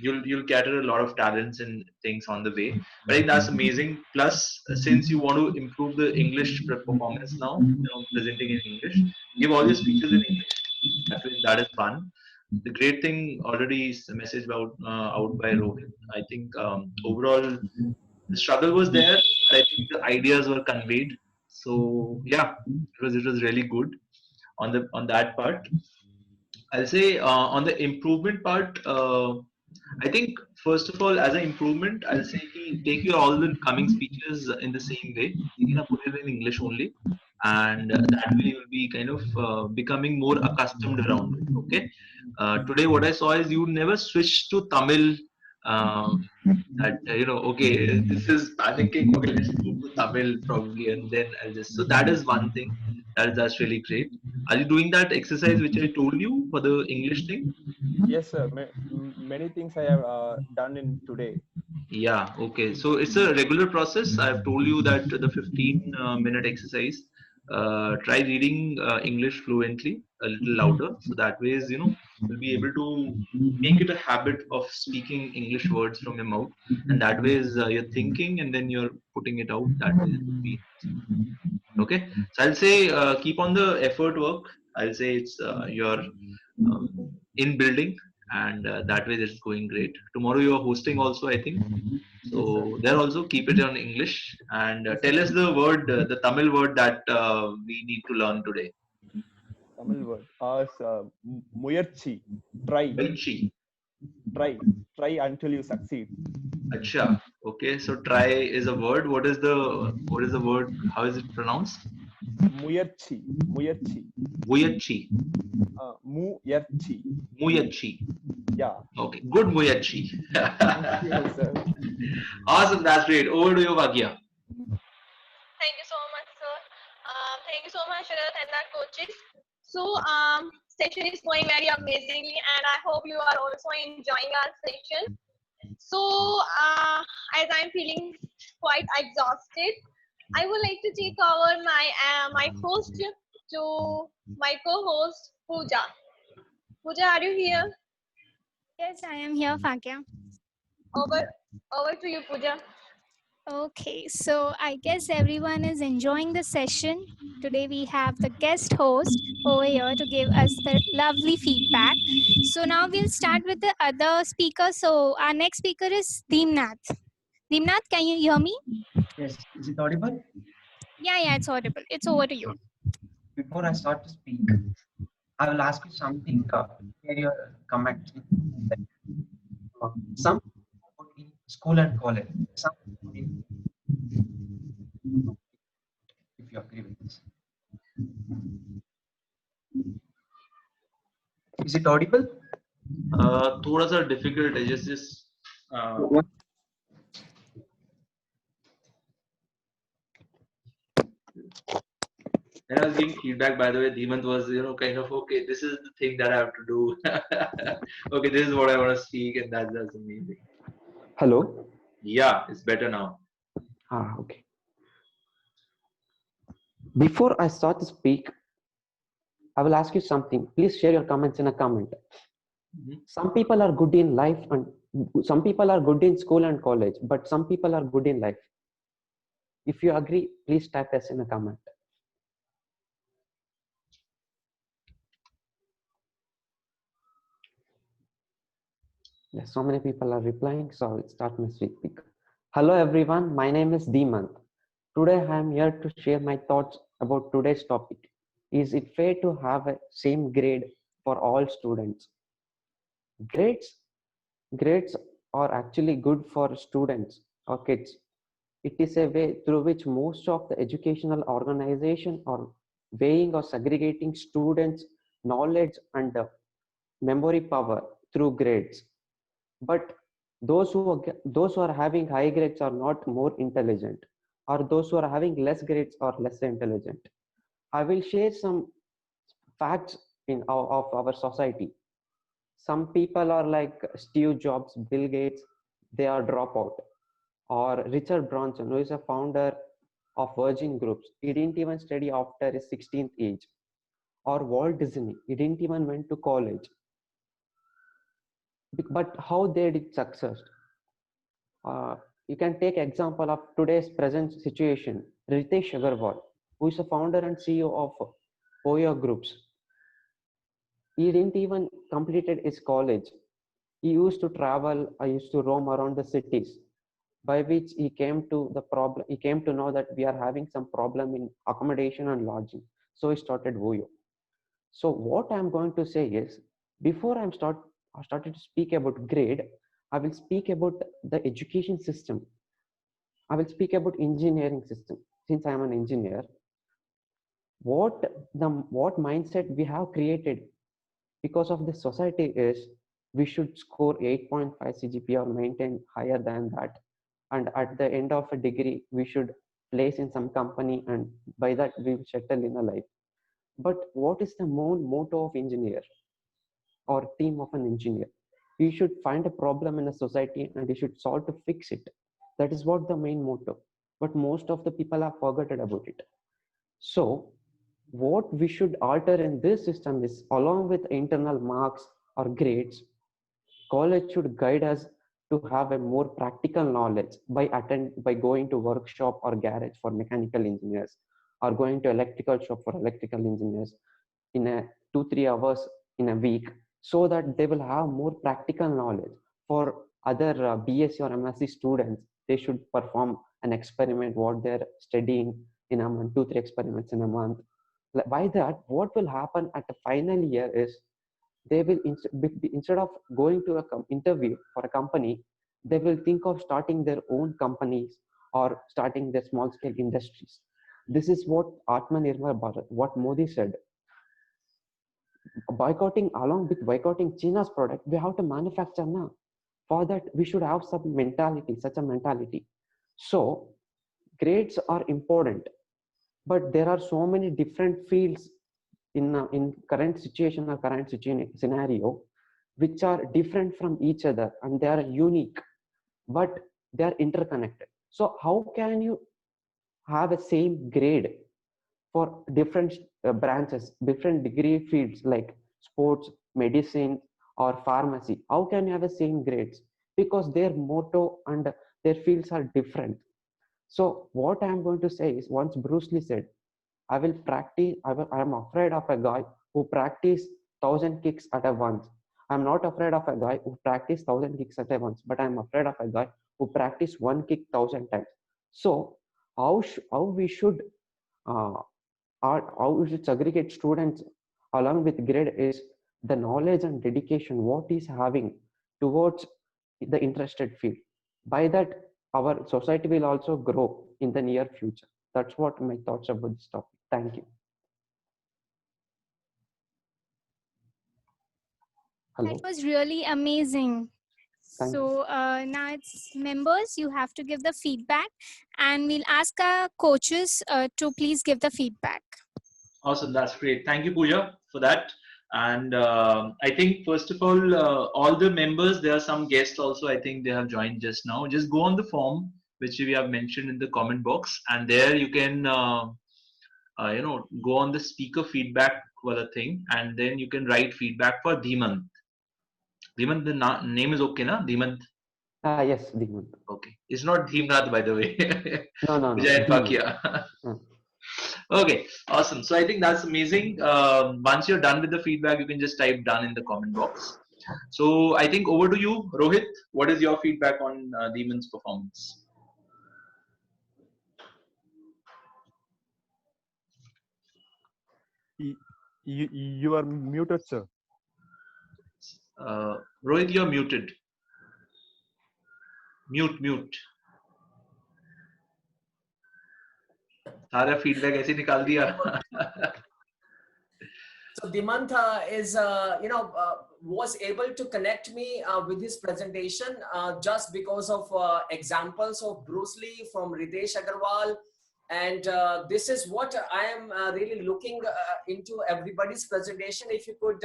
You'll gather a lot of talents and things on the way. But I think that's amazing. Plus, since you want to improve the English performance now, presenting in English, give all your speeches in English. That is fun. The great thing already is a message out by Rohit. I think overall the struggle was there, but I think the ideas were conveyed. So yeah, it was really good on that part. I'll say on the improvement part, I think first of all, as an improvement, I'll say take your all the coming speeches in the same way. You can put it in English only, and that way you'll be kind of becoming more accustomed around it. Okay. Today, what I saw is you never switch to Tamil. That okay, this is panicking. Okay, let's move to Tamil probably, and then I'll just. So that is one thing. That's really great. Are you doing that exercise which I told you for the English thing? Yes, sir. Many things I have done in today. Yeah. Okay. So it's a regular process. I've told you that the 15-minute exercise. Try reading English fluently, a little louder, so that way you'll be able to make it a habit of speaking English words from your mouth, and that way you're thinking and then you're putting it out. That way it will be okay. So I'll say keep on the effort work. I'll say it's your in building, and that way it's going great. Tomorrow you are hosting also, I think. So there also keep it on English, and tell us the word, the Tamil word that we need to learn today. Tamil word. Muyarchi. Try. Try until you succeed. Acha. Okay. So try is a word. What is the word? How is it pronounced? Muyarchi. Muyarchi. Muyarchi. Yeah. Okay. Good Muyarchi. Yes, sir. Awesome. That's great. Over to you, Bhagya. Thank you so much, sir. Thank you so much, Sharath and our coaches. So, session is going very amazingly, and I hope you are also enjoying our session. So, as I'm feeling quite exhausted, I would like to take over my host to my co-host Pooja. Pooja, are you here? Yes, I am here, Fakya. Over to you, Pooja. Okay, so I guess everyone is enjoying the session. Today we have the guest host over here to give us the lovely feedback. So now we'll start with the other speaker. So our next speaker is Deemnath. Deemnath, can you hear me? Yes, is it audible? Yeah, it's audible. It's over to you. Before I start to speak, I will ask you something. Share your comments. Some in school and college, some in, if you agree with this. Is it audible? थोड़ा सा difficult है, just and I was giving feedback, by the way. Demant was, kind of, okay, this is the thing that I have to do. Okay, this is what I want to speak, and that's amazing. Hello. Yeah, it's better now. Okay. Before I start to speak, I will ask you something. Please share your comments in a comment. Some people are good in life, and some people are good in school and college, but some people are good in life. If you agree, please type S in a comment. Yes, so many people are replying, so I will start my speak. Hello everyone, my name is Demant. Today I am here to share my thoughts about today's topic. Is it fair to have a same grade for all students? Grades are actually good for students or kids. It is a way through which most of the educational organization are weighing or segregating students' knowledge and memory power through grades. But those who are having high grades are not more intelligent, or those who are having less grades are less intelligent. I will share some facts of our society. Some people are like Steve Jobs, Bill Gates, they are dropout. Or Richard Branson, who is a founder of Virgin Groups, he didn't even study after his 16th age. Or Walt Disney, he didn't even went to college. But how they did success? You can take example of today's present situation. Ritesh Agarwal, who is a founder and CEO of Oyo Groups. He didn't even completed his college. He used to travel, I used to roam around the cities, by which he came to the problem. He came to know that we are having some problem in accommodation and lodging. So he started Oyo. So what I'm going to say is, before I started to speak about grade, I will speak about the education system. I will speak about engineering system. Since I am an engineer, what mindset we have created because of the society is we should score 8.5 CGPA or maintain higher than that. And at the end of a degree, we should place in some company, and by that we will settle in a life. But what is the main motto of engineer or team of an engineer? You should find a problem in a society and you should solve to fix it. That is what the main motto. But most of the people have forgotten about it. So what we should alter in this system is, along with internal marks or grades, college should guide us to have a more practical knowledge by going to workshop or garage for mechanical engineers, or going to electrical shop for electrical engineers in a 2-3 hours in a week, so that they will have more practical knowledge. For other BSc or MSc students, they should perform an experiment what they're studying in a month, 2-3 experiments in a month. By that, what will happen at the final year is, they will instead of going to a interview for a company, they will think of starting their own companies or starting their small scale industries. This is what Atmanirbhar Bharat, what Modi said. Along with boycotting China's product, we have to manufacture now. For that, we should have such a mentality. So grades are important, but there are so many different fields in current situation or current scenario, which are different from each other and they are unique, but they are interconnected. So how can you have a same grade for different branches, different degree fields like sports, medicine, or pharmacy? How can you have the same grades? Because their motto and their fields are different. So what I am going to say is, once Bruce Lee said, I will practice, I am afraid of a guy who practice 1,000 kicks at a once. I'm not afraid of a guy who practice 1,000 kicks at a once, but I'm afraid of a guy who practice one kick 1,000 times. So how we should uh, how we should segregate students along with grade is the knowledge and dedication what is having towards the interested field. By that, our society will also grow in the near future. That's what my thoughts about this topic. Thank you. Hello. That was really amazing. Thank So now it's members, you have to give the feedback, and we'll ask our coaches to please give the feedback. Awesome, that's great. Thank you, Pooja, for that. And I think first of all the members, there are some guests also. I think they have joined just now. Just go on the form which we have mentioned in the comment box, and there you can go on the speaker feedback thing, and then you can write feedback for Dhimant. Dhimant, the name is okay, na? Dhimant. Yes, Dhimant. Okay, it's not Dhimnath, by the way. No. Pakia. Okay, awesome. So I think that's amazing. Once you're done with the feedback, you can just type done in the comment box. So I think over to you, Rohit. What is your feedback on Dhimant's performance? You are muted, sir. Rohit, you're muted. Mute. सारा feedback ऐसे निकाल दिया. So Dhimant is, was able to connect me with his presentation just because of examples of Bruce Lee from Ritesh Agarwal. And this is what I am really looking into everybody's presentation. If you could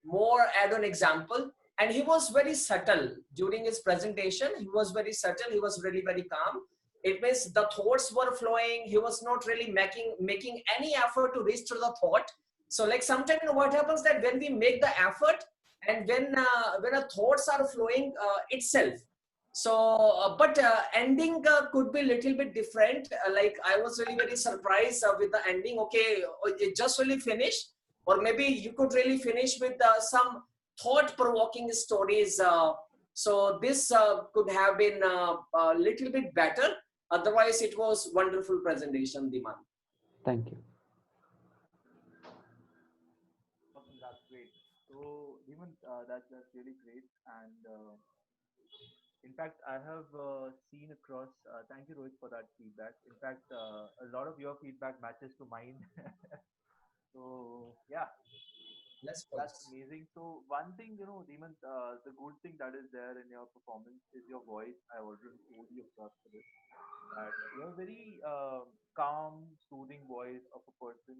more add on example. And he was very subtle during his presentation. He was very subtle. He was really very calm. It means the thoughts were flowing. He was not really making any effort to reach to the thought. So like sometimes what happens that when we make the effort and when our thoughts are flowing itself. So, but ending could be a little bit different. Like I was really very surprised with the ending. Okay, it just really finished, or maybe you could really finish with some thought-provoking stories. So this could have been a little bit better. Otherwise, it was wonderful presentation, Dhimant. Thank you. That's great. So, Dhimant, that's really great. And in fact, I have seen across, thank you, Rohit, for that feedback. In fact, a lot of your feedback matches to mine. So, yeah. That's amazing. So one thing, Dhimant, the good thing that is there in your performance is your voice. I already told you across for this. That you have a very calm, soothing voice of a person.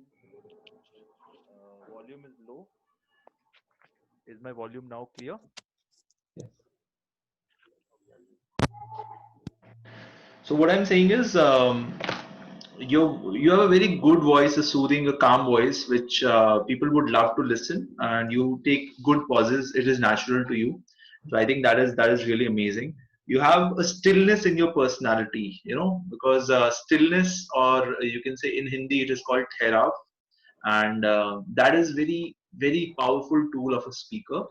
Volume is low. Is my volume now clear? Yes. So what I'm saying is, you have a very good voice, a soothing, a calm voice, which people would love to listen, and you take good pauses. It is natural to you. So I think that is really amazing. You have a stillness in your personality, because stillness, or you can say in Hindi it is called Therav, and that is very, very powerful tool of a speaker.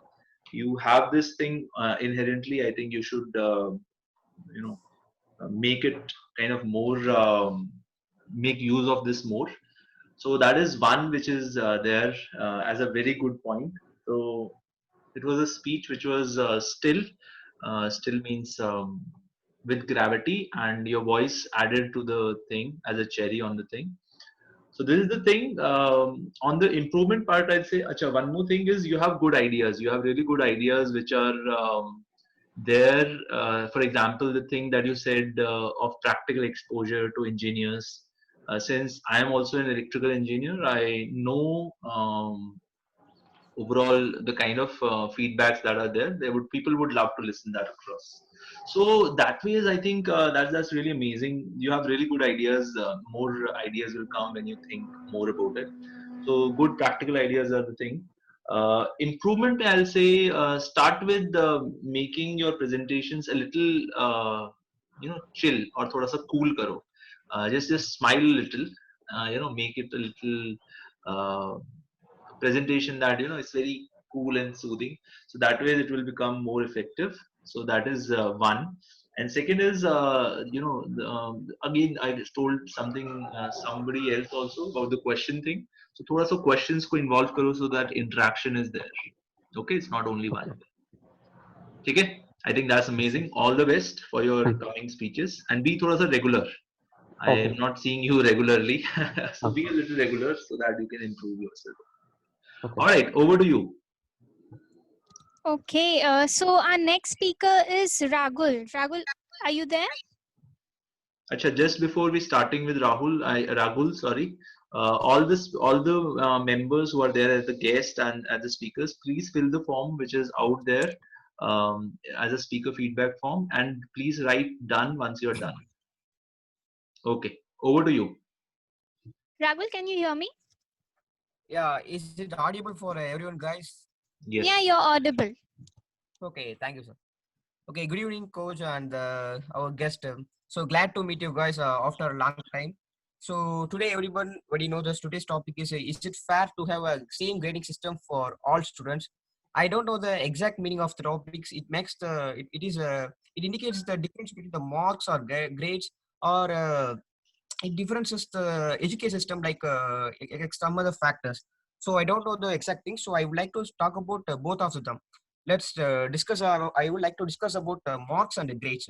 You have this thing inherently. I think you should make it kind of more, make use of this more. So that is one which is there as a very good point. So it was a speech which was still means with gravity, and your voice added to the thing as a cherry on the thing. So this is the thing. On the improvement part, I'd say, one more thing is you have good ideas. You have really good ideas which are there. For example, the thing that you said of practical exposure to engineers, since I am also an electrical engineer, I know overall the kind of feedbacks that are there. People would love to listen that across. So that way is, I think that's really amazing. You have really good ideas. More ideas will come when you think more about it. So good practical ideas are the thing. Improvement, I'll say, start with making your presentations a little chill or thoda sa cool karo. Just smile a little. Make it a little presentation that it's very cool and soothing, so that way it will become more effective. So that is one. And second is again I just told something somebody else also about the question thing. So thoda sa questions ko involve karo so that interaction is there. Okay, it's not only one. Okay, I think that's amazing. All the best for your coming speeches, and be thoda sa regular. I Okay. am not seeing you regularly. So be a little regular so that you can improve yourself. Okay. All right, over to you. Okay, so our next speaker is Ragul. Ragul, are you there? Acha, just before we starting with Ragul, sorry, all the members who are there as the guest and as the speakers, please fill the form which is out there as a speaker feedback form, and please write done once you're done. Okay, over to you. Ragul, can you hear me? Yeah, is it audible for everyone, guys? Yes. Yeah, you're audible. Okay, thank you, sir. Okay, good evening, coach, and our guest. So glad to meet you guys after a long time. So today, everybody knows this. Today's topic is it fair to have a same grading system for all students? I don't know the exact meaning of the topics. It makes it indicates the difference between the marks or grades, or it differences the education system like some other factors. So I don't know the exact thing. So I would like to talk about both of them. Let's discuss. I would like to discuss about marks and the grades.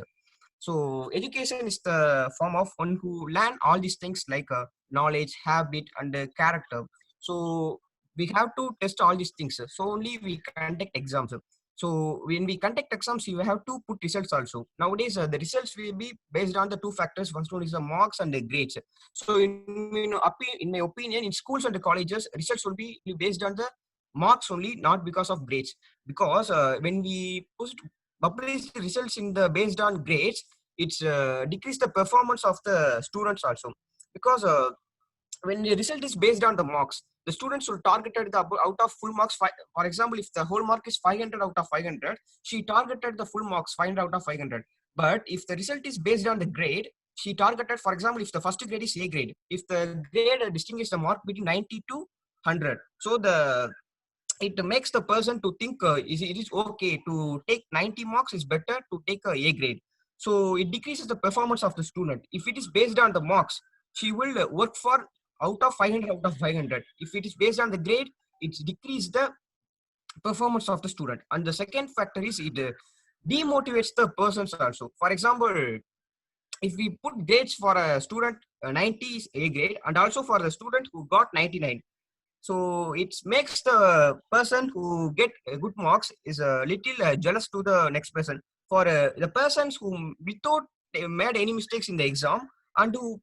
So education is the form of one who learn all these things like knowledge, habit, and character. So we have to test all these things. So only we conduct exams. So when we conduct exams, you have to put results also. Nowadays, the results will be based on the two factors. First one is the marks and the grades. So in my opinion, in schools and the colleges, results will be based on the marks only, not because of grades. Because when we publish the results in the based on grades, it's decrease the performance of the students also. Because when the result is based on the marks, the students will targeted the out of full marks. For example, if the whole mark is 500 out of 500, she targeted the full marks 500 out of 500. But if the result is based on the grade, she targeted, for example, if the first grade is A grade, if the grade distinguishes the mark between 90 to 100, so it makes the person to think it is okay to take 90 marks is better to take a grade. So it decreases the performance of the student. If it is based on the marks, she will work for out of 500 out of 500. If it is based on the grade, it's decrease the performance of the student. And the second factor is it demotivates the persons also. For example, if we put grades for a student 90 is A grade, and also for the student who got 99, so it makes the person who get good marks is a little jealous to the next person. For the persons who without made any mistakes in the exam, and who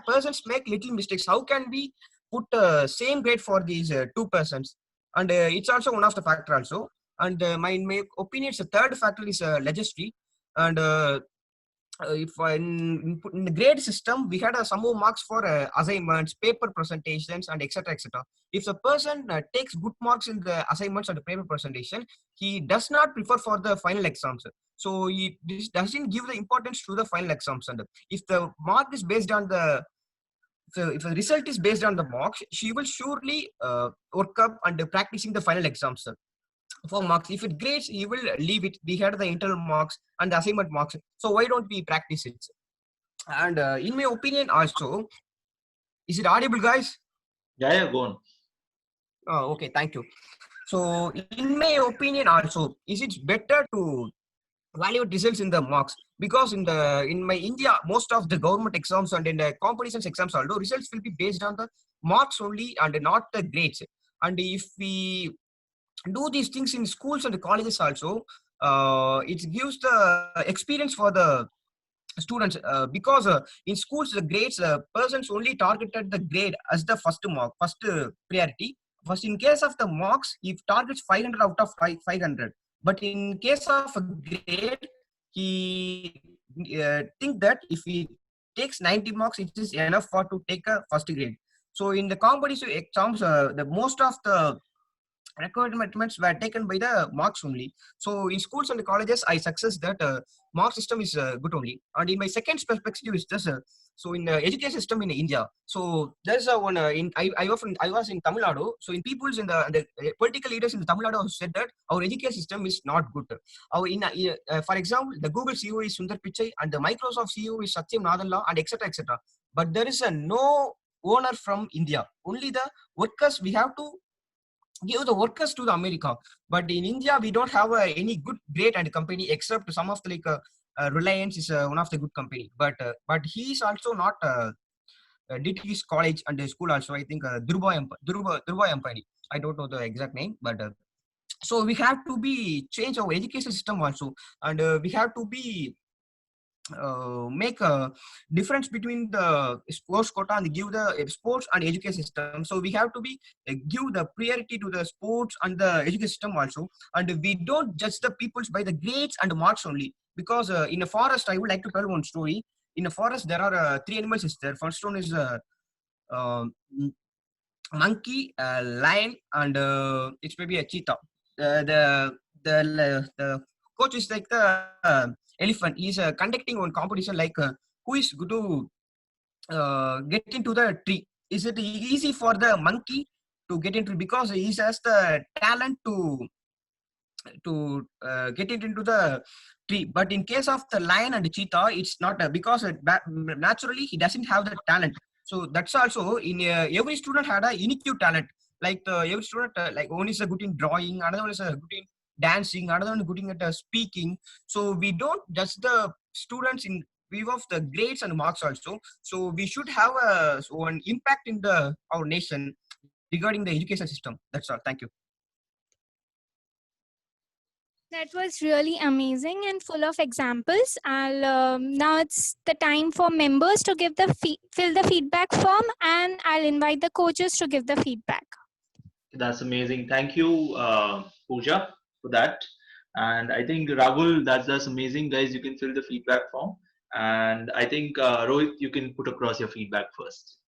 persons make little mistakes, how can we put same grade for these two persons? And it's also one of the factor also. And my opinion, the third factor is legislation. And if in the grade system, we had some more marks for assignments, paper presentations, and etc. etc. If the person takes good marks in the assignments and the paper presentation, he does not prefer for the final exams. So he doesn't give the importance to the final exams. And if the mark is based on the if the result is based on the marks, she will surely work up and practicing the final exams for marks. If it grades, he will leave it. We had the internal marks and the assignment marks. So why don't we practice it? And in my opinion also, is it audible, guys? Yeah, go on. Oh, okay, thank you. So in my opinion also, is it better to evaluate results in the marks? Because in my India, most of the government exams and in the competitions exams, although results will be based on the marks only and not the grades. And if we do these things in schools and colleges also, it gives the experience for the students because in schools the grades persons only targeted the grade as the first mark, first priority. First, in case of the marks, he targets 500 out of 500. But in case of a grade, he think that if he takes 90 marks, it is enough for to take a first grade. So in the competitive exams, the most of the requirements were taken by the marks only. So in schools and colleges, I success that mark system is good only. And in my second perspective is this. So in the education system in India, so there's a one I was in Tamil Nadu. So in people's in the political leaders in the Tamil Nadu have said that our education system is not good. For example, the Google CEO is Sundar Pichai and the Microsoft CEO is Satyam Nadella and etc etc. But there is a no owner from India. Only the workers we have to give the workers to the America. But in India, we don't have any good, great and company except some of the Reliance is one of the good company. But he is also not did his college and the school also. I think Dhruva Ampani. I don't know the exact name, but so we have to be change our education system also, and we have to be make a difference between the sports quota and give the sports and education system. So we have to be give the priority to the sports and the education system also, and we don't judge the peoples by the grades and marks only. Because in a forest, I would like to tell one story. In a forest, there are three animals. Is there? First one is monkey, lion, and it's maybe a cheetah. The coach is like the elephant. He's conducting one competition like who is going to get into the tree. Is it easy for the monkey to get into, because he has the talent to get it into the tree? But in case of the lion and the cheetah, it's not because naturally he doesn't have the talent. So that's also in every student had a unique talent. Like every student, like one is good in drawing, another one is good in dancing, another one good at speaking. So we don't judge the students in view of the grades and marks also. So we should have an impact in our nation regarding the education system. That's all. Thank you. That was really amazing and full of examples. Now it's the time for members to give fill the feedback form, and I'll invite the coaches to give the feedback. That's amazing. Thank you, Pooja, for that. And I think Rahul, that's amazing, guys. You can fill the feedback form, and I think Rohit, you can put across your feedback first.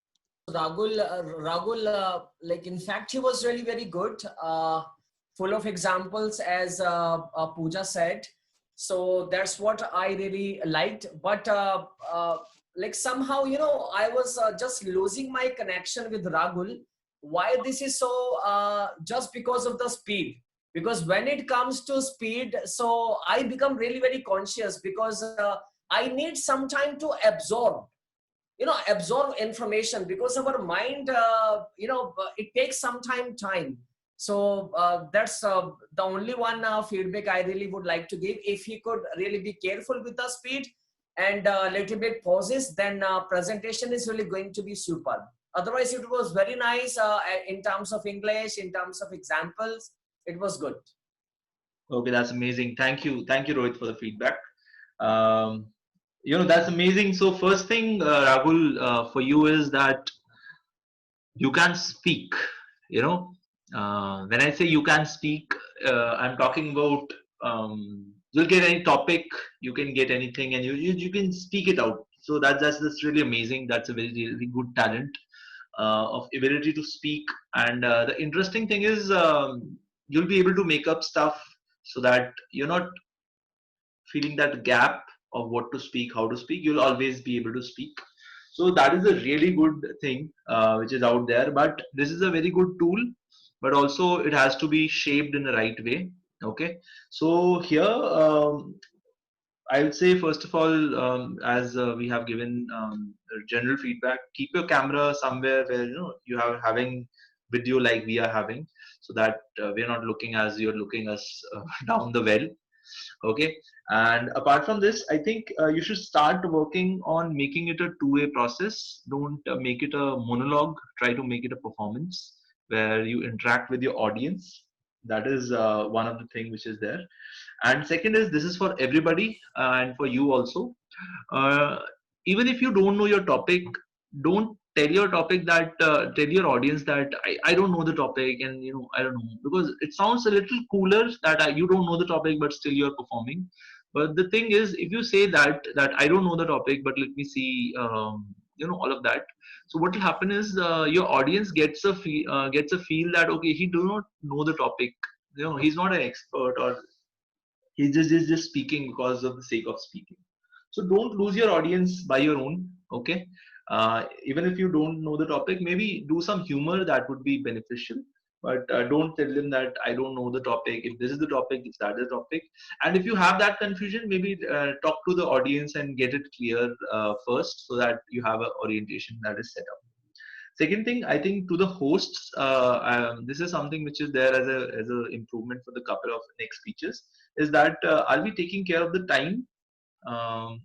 Rahul, like in fact, he was really very good. Full of examples, as Pooja said. So that's what I really liked. But like somehow, I was just losing my connection with Rahul. Why this is so? Just because of the speed. Because when it comes to speed, so I become really very conscious, because I need some time to absorb information, because our mind, it takes some time. So that's the only one feedback I really would like to give. If he could really be careful with the speed and a little bit pauses, then presentation is really going to be superb. Otherwise, it was very nice in terms of English, in terms of examples. It was good. Okay, that's amazing. Thank you, Rohit, for the feedback. That's amazing. So first thing, Rahul, for you is that you can speak. When I say you can speak, I'm talking about you'll get any topic, you can get anything, and you can speak it out. So that's really amazing. That's a very, really good talent of ability to speak. And the interesting thing is you'll be able to make up stuff so that you're not feeling that gap of what to speak, how to speak. You'll always be able to speak. So that is a really good thing which is out there. But this is a very good tool, but also it has to be shaped in the right way. Okay, so here I would say, first of all, as we have given general feedback, keep your camera somewhere where you are having video like we are having, so that we are not looking as you're looking us down the well. Okay, and apart from this, I think you should start working on making it a two-way process. Don't make it a monologue. Try to make it a performance where you interact with your audience. That is one of the things which is there. And second is, this is for everybody and for you also. uh, even if you don't know your topic, don't tell your topic that tell your audience that I don't know the topic, and I don't know, because it sounds a little cooler that you don't know the topic but still you're performing. But the thing is, if you say that I don't know the topic but let me see, all of that, so what will happen is your audience gets a feel that okay, he do not know the topic, he's not an expert, or he's just speaking because of the sake of speaking. So don't lose your audience by your own. Okay, even if you don't know the topic, maybe do some humor, that would be beneficial. But don't tell them that I don't know the topic. If this is the topic, if that is the topic, and if you have that confusion, maybe talk to the audience and get it clear first, so that you have an orientation that is set up. Second thing, I think to the hosts, this is something which is there as a improvement for the couple of next speeches, is that are we taking care of the time? Um,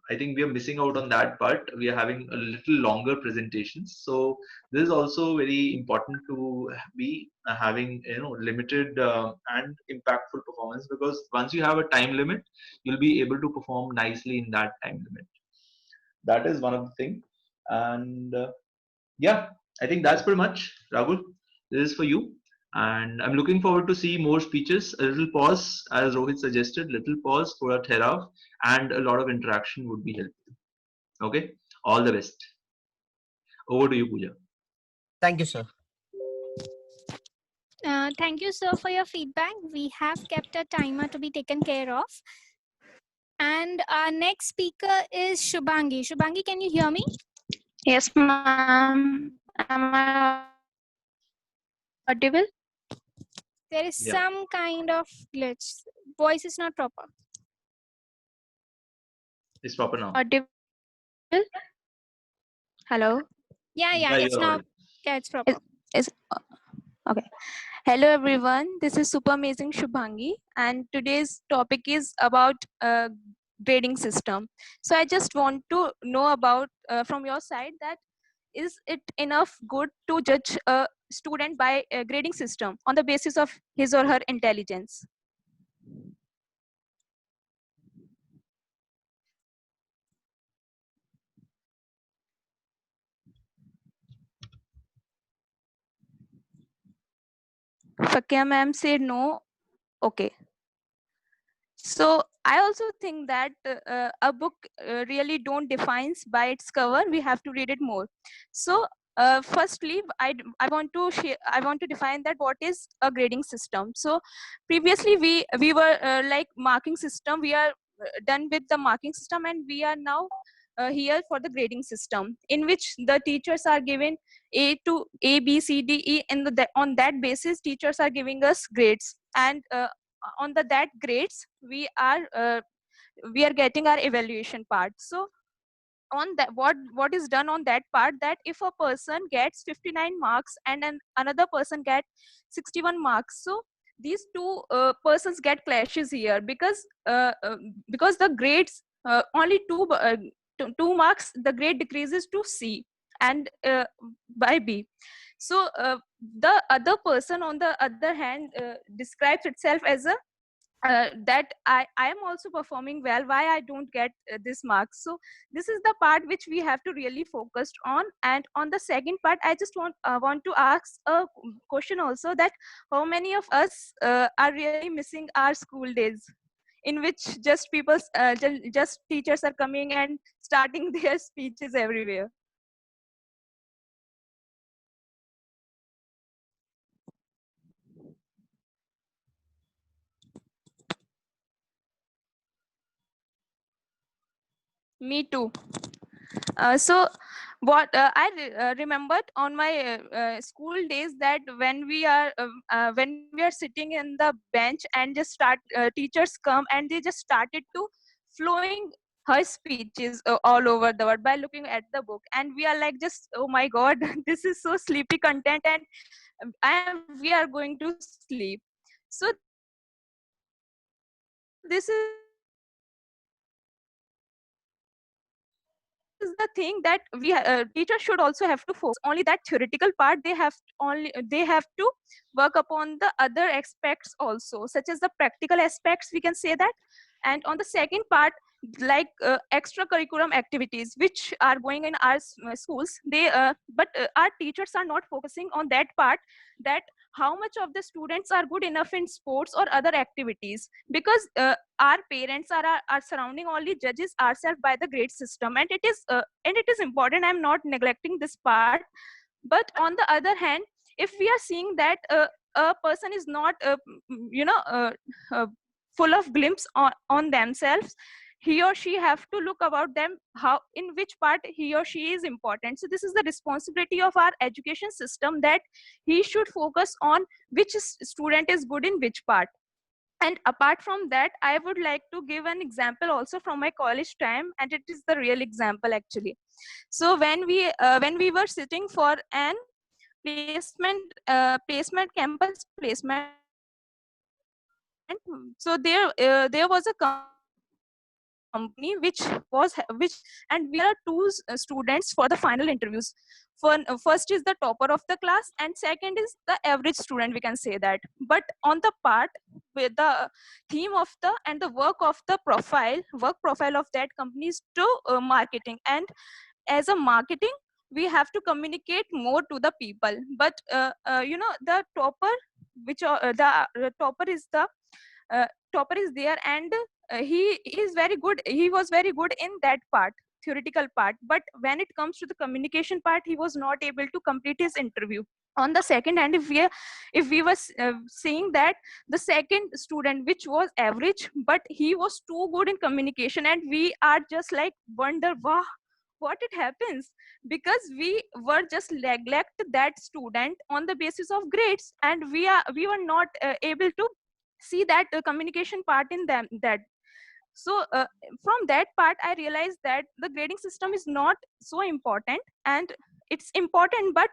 I think we are missing out on that part. We are having a little longer presentations, so this is also very important to be having limited and impactful performance, because once you have a time limit, you'll be able to perform nicely in that time limit. That is one of the thing, and yeah, I think that's pretty much. Rahul, this is for you, and I'm looking forward to see more speeches. A little pause, as Rohit suggested, little pause for a therav, and a lot of interaction would be helpful. Okay, all the best. Over to you, Pooja. Thank you, sir. Thank you, sir, for your feedback. We have kept a timer to be taken care of. And our next speaker is Shubhangi. Shubhangi, can you hear me? Yes, ma'am. Am I audible? There is Yeah. some kind of glitch. Voice is not proper. It's proper now. Audible? Hello? Yeah, Yeah, it's you're now. audible. Yeah, it's proper. Okay. Hello, everyone. This is super amazing Shubhangi, and today's topic is about grading system. So I just want to know about from your side that is it enough good to judge a student by a grading system on the basis of his or her intelligence? Fakia ma'am said no. Okay. So I also think that a book really don't defines by its cover. We have to read it more. So firstly, I want to share, I want to define that what is a grading system. So previously we were like marking system. We are done with the marking system, and we are now here for the grading system, in which the teachers are given A, B, C, D, E, and on that basis teachers are giving us grades, and on that grades we are getting our evaluation part. So on that, what is done on that part, that if a person gets 59 marks and another person get 61 marks, so these two persons get clashes here, because the grades only two marks, the grade decreases to C and by B. So the other person on the other hand describes itself as a that I am also performing well, why I don't get this marks. So this is the part which we have to really focus on. And on the second part, I just want to ask a question also, that how many of us are really missing our school days, in which just people just teachers are coming and starting their speeches everywhere. Me too. So what remembered on my school days, that when we are sitting in the bench and just teachers come and they just started to flowing her speeches all over the world by looking at the book, and we are like, just oh my god, this is so sleepy content, and we are going to sleep. So this is the thing that we teachers should also have to focus only that theoretical part. They have to work upon the other aspects also, such as the practical aspects, we can say that. And on the second part, like extracurriculum activities which are going in our schools, but our teachers are not focusing on that part, that how much of the students are good enough in sports or other activities, because our parents are surrounding only judges ourselves by the grade system, and it is important. I'm not neglecting this part, but on the other hand, if we are seeing that a person is not uh, full of glimpse on themselves, he or she have to look about them, how in which part he or she is important. So this is the responsibility of our education system, that he should focus on which student is good in which part. And apart from that, I would like to give an example also from my college time, and it is the real example actually. So when we were sitting for an placement campus placement, so there was a company which and we are two students for the final interviews. First is the topper of the class, and second is the average student, we can say that. But on the part with the theme of the and the work profile of that company is to marketing, and as a marketing we have to communicate more to the people. But the topper, the topper is the topper is there, and he was very good in that part, theoretical part, but when it comes to the communication part, he was not able to complete his interview. On the second hand, if we were saying that the second student which was average, but he was too good in communication, and we are just like wonder, wow, what it happens, because we were just neglect that student on the basis of grades, and we were not able to see that communication part in them. That so from that part I realized that the grading system is not so important, and it's important, but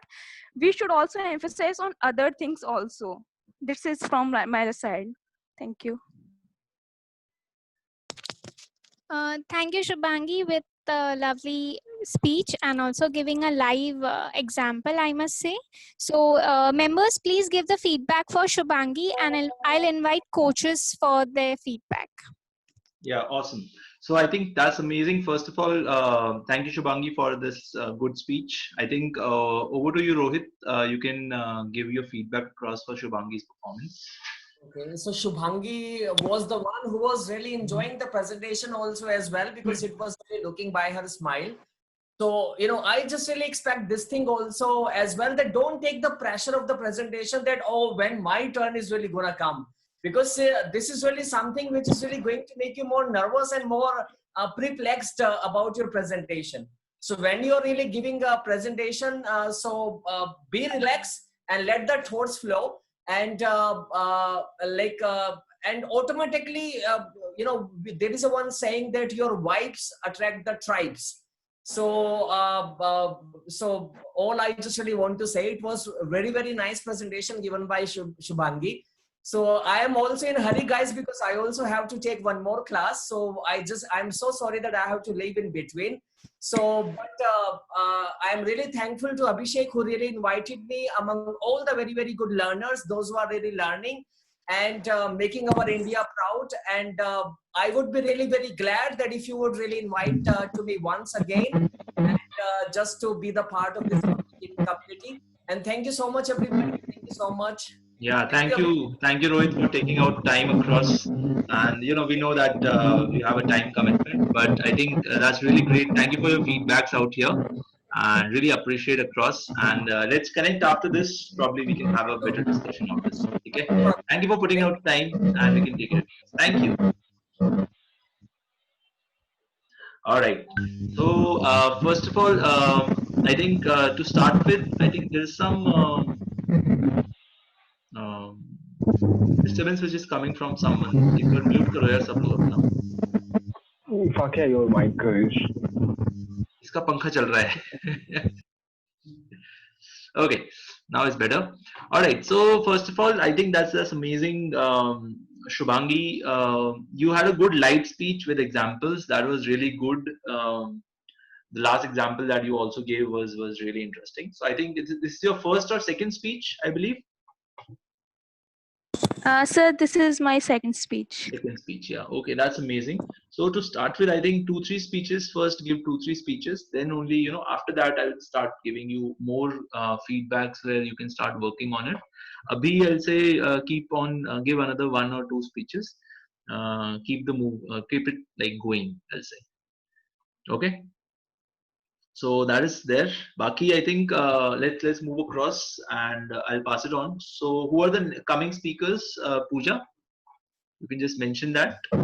we should also emphasize on other things also. This is from my side. Thank you. Thank you, Shubhangi, with the lovely speech and also giving a live example, I must say. So, members, please give the feedback for Shubhangi, and I'll invite coaches for their feedback. Yeah, awesome. So I think that's amazing. First of all, thank you, Shubhangi, for this good speech. I think over to you, Rohit. You can give your feedback across for Shubhangi's performance. Okay, so Shubhangi was the one who was really enjoying the presentation also as well, because it was really looking by her smile. So, I just really expect this thing also as well, that don't take the pressure of the presentation that, oh, when my turn is really going to come. Because this is really something which is really going to make you more nervous and more perplexed about your presentation. So when you're really giving a presentation, be relaxed and let the thoughts flow. And and automatically, there is a one saying that your vibes attract the tribes. So all I just really want to say, it was a very, very nice presentation given by Shubhangi. So I am also in a hurry, guys, because I also have to take one more class. So I'm so sorry that I have to leave in between. So, but I'm really thankful to Abhishek, who really invited me among all the very, very good learners, those who are really learning and making our India proud. And I would be really very glad that if you would really invite to me once again, and just to be the part of this community. And thank you so much, everybody. Thank you so much. Yeah, thank you, Rohit, for taking out time across. And we know that you have a time commitment, but I think that's really great. Thank you for your feedbacks out here, and really appreciate across. And let's connect after this. Probably we can have a better discussion on this. Okay. Thank you for putting out time, and we can take it. Thank you. All right. So first of all, I think to start with, I think there's some disturbance which is coming from someone. एक बार mute करो यार सब लोग अपना. Fuck yeah, your mic guys. इसका पंखा चल रहा है. Okay, now it's better. All right. So first of all, I think that's amazing. Shubhangi, you had a good light speech with examples. That was really good. The last example that you also gave was really interesting. So I think this is your first or second speech, I believe. Sir, this is my second speech. Second speech, yeah. Okay, that's amazing. So to start with, I think 2-3 speeches. First, give 2-3 speeches. Then only, after that, I will start giving you more feedbacks where you can start working on it. Abhi, I'll say keep on give another 1 or 2 speeches. Keep it like going. I'll say. Okay. So that is there. Baki, I think let's move across and I'll pass it on. So who are the coming speakers? Pooja, you can just mention that. Sir,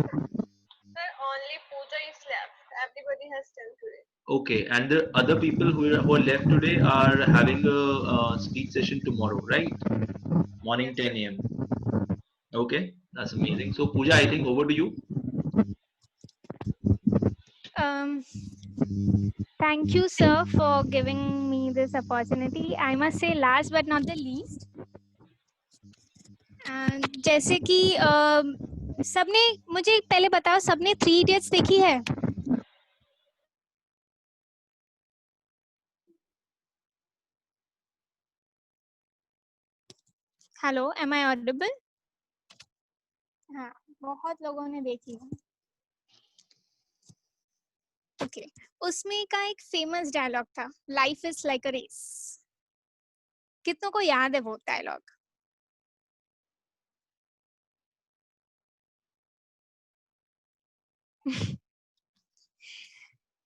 only Pooja is left. Everybody has done today. Okay, and the other people who are left today are having a speech session tomorrow, right? Morning 10 a.m. Okay, that's amazing. So Pooja, I think over to you. Thank you, sir, for giving me this opportunity. I must say, last but not the least, जैसे कि सबने मुझे पहले बताओ, सबने 3 Idiots देखी है? Hello, am I audible? हाँ, बहुत लोगों ने देखी है। ओके, उसमें का एक फेमस डायलॉग था, life is like a race. कितनों को याद है वो डायलॉग?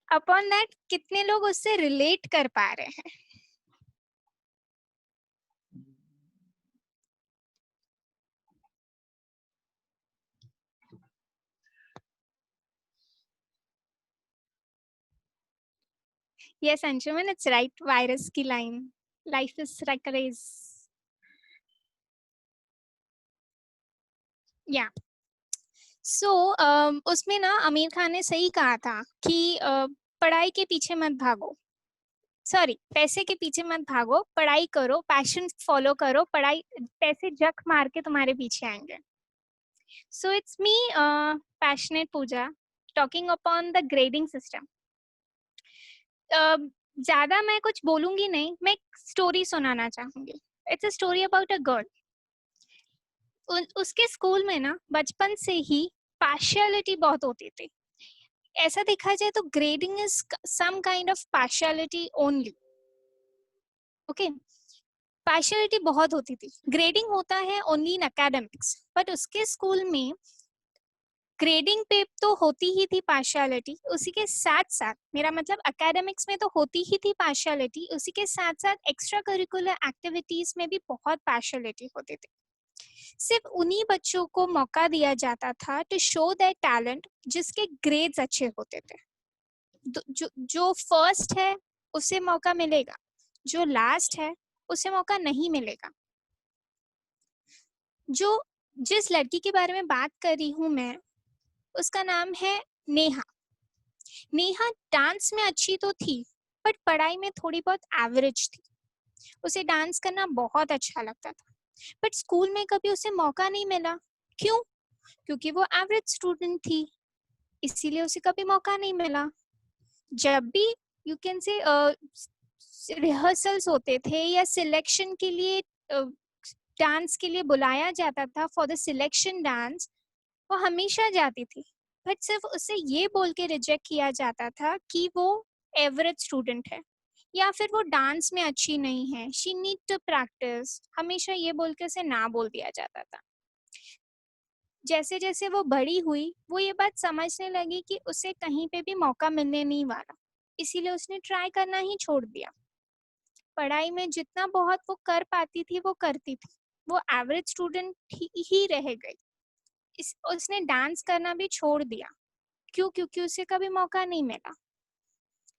अपॉन दैट कितने लोग उससे रिलेट कर पा रहे हैं? Yes, Anshuman, it's right. Virus की line. Life is like a race. Yeah. So उसमें ना आमिर खान ने सही कहा था कि पढ़ाई के पीछे मत भागो, सॉरी पैसे के पीछे मत भागो, पढ़ाई करो, पैशन फॉलो करो, पढ़ाई पैसे जक मार के तुम्हारे पीछे आएंगे. So it's me, passionate Pooja, talking upon the grading system. ज्यादा मैं कुछ बोलूंगी नहीं, मैं एक स्टोरी सुनाना चाहूंगी. It's a story about a girl. उसके स्कूल में ना बचपन से ही पार्शियलिटी बहुत होती थी. ऐसा देखा जाए तो grading is some kind of partiality only. Okay, partiality बहुत होती थी. ग्रेडिंग होता है ओनली इन एकेडमिक्स, बट उसके स्कूल में ग्रेडिंग पे तो होती ही थी पार्शियलिटी. उसी के साथ साथ, मेरा मतलब एकेडमिक्स में तो होती ही थी पार्शियलिटी, उसी के साथ साथ एक्स्ट्रा करिकुलर एक्टिविटीज में भी बहुत पार्शियलिटी होती थी. सिर्फ उन्हीं बच्चों को मौका दिया जाता था टू शो देयर टैलेंट जिसके ग्रेड्स अच्छे होते थे. जो फर्स्ट है उसे मौका मिलेगा, जो लास्ट है उसे मौका नहीं मिलेगा. जिस लड़की के बारे में बात कर रही हूँ मैं, उसका नाम है नेहा. नेहा डांस में अच्छी तो थी, बट पढ़ाई में थोड़ी बहुत एवरेज थी. उसे डांस करना बहुत अच्छा लगता था, बट स्कूल में कभी उसे मौका नहीं मिला. क्यों? क्योंकि वो एवरेज स्टूडेंट थी, इसीलिए उसे कभी मौका नहीं मिला. जब भी यू कैन से रिहर्सल्स होते थे या सिलेक्शन के लिए डांस के लिए बुलाया जाता था फॉर द सिलेक्शन डांस, वो हमेशा जाती थी, बट सिर्फ उसे ये बोल के रिजेक्ट किया जाता था कि वो एवरेज स्टूडेंट है या फिर वो डांस में अच्छी नहीं है, शी नीड टू प्रैक्टिस. हमेशा ये बोल के उसे ना बोल दिया जाता था. जैसे जैसे वो बड़ी हुई, वो ये बात समझने लगी कि उसे कहीं पे भी मौका मिलने नहीं वाला, इसीलिए उसने ट्राई करना ही छोड़ दिया. पढ़ाई में जितना बहुत वो कर पाती थी वो करती थी, वो एवरेज स्टूडेंट ही रह गई. उसने डांस करना भी छोड़ दिया. क्यों? क्योंकि उसे कभी मौका नहीं मिला.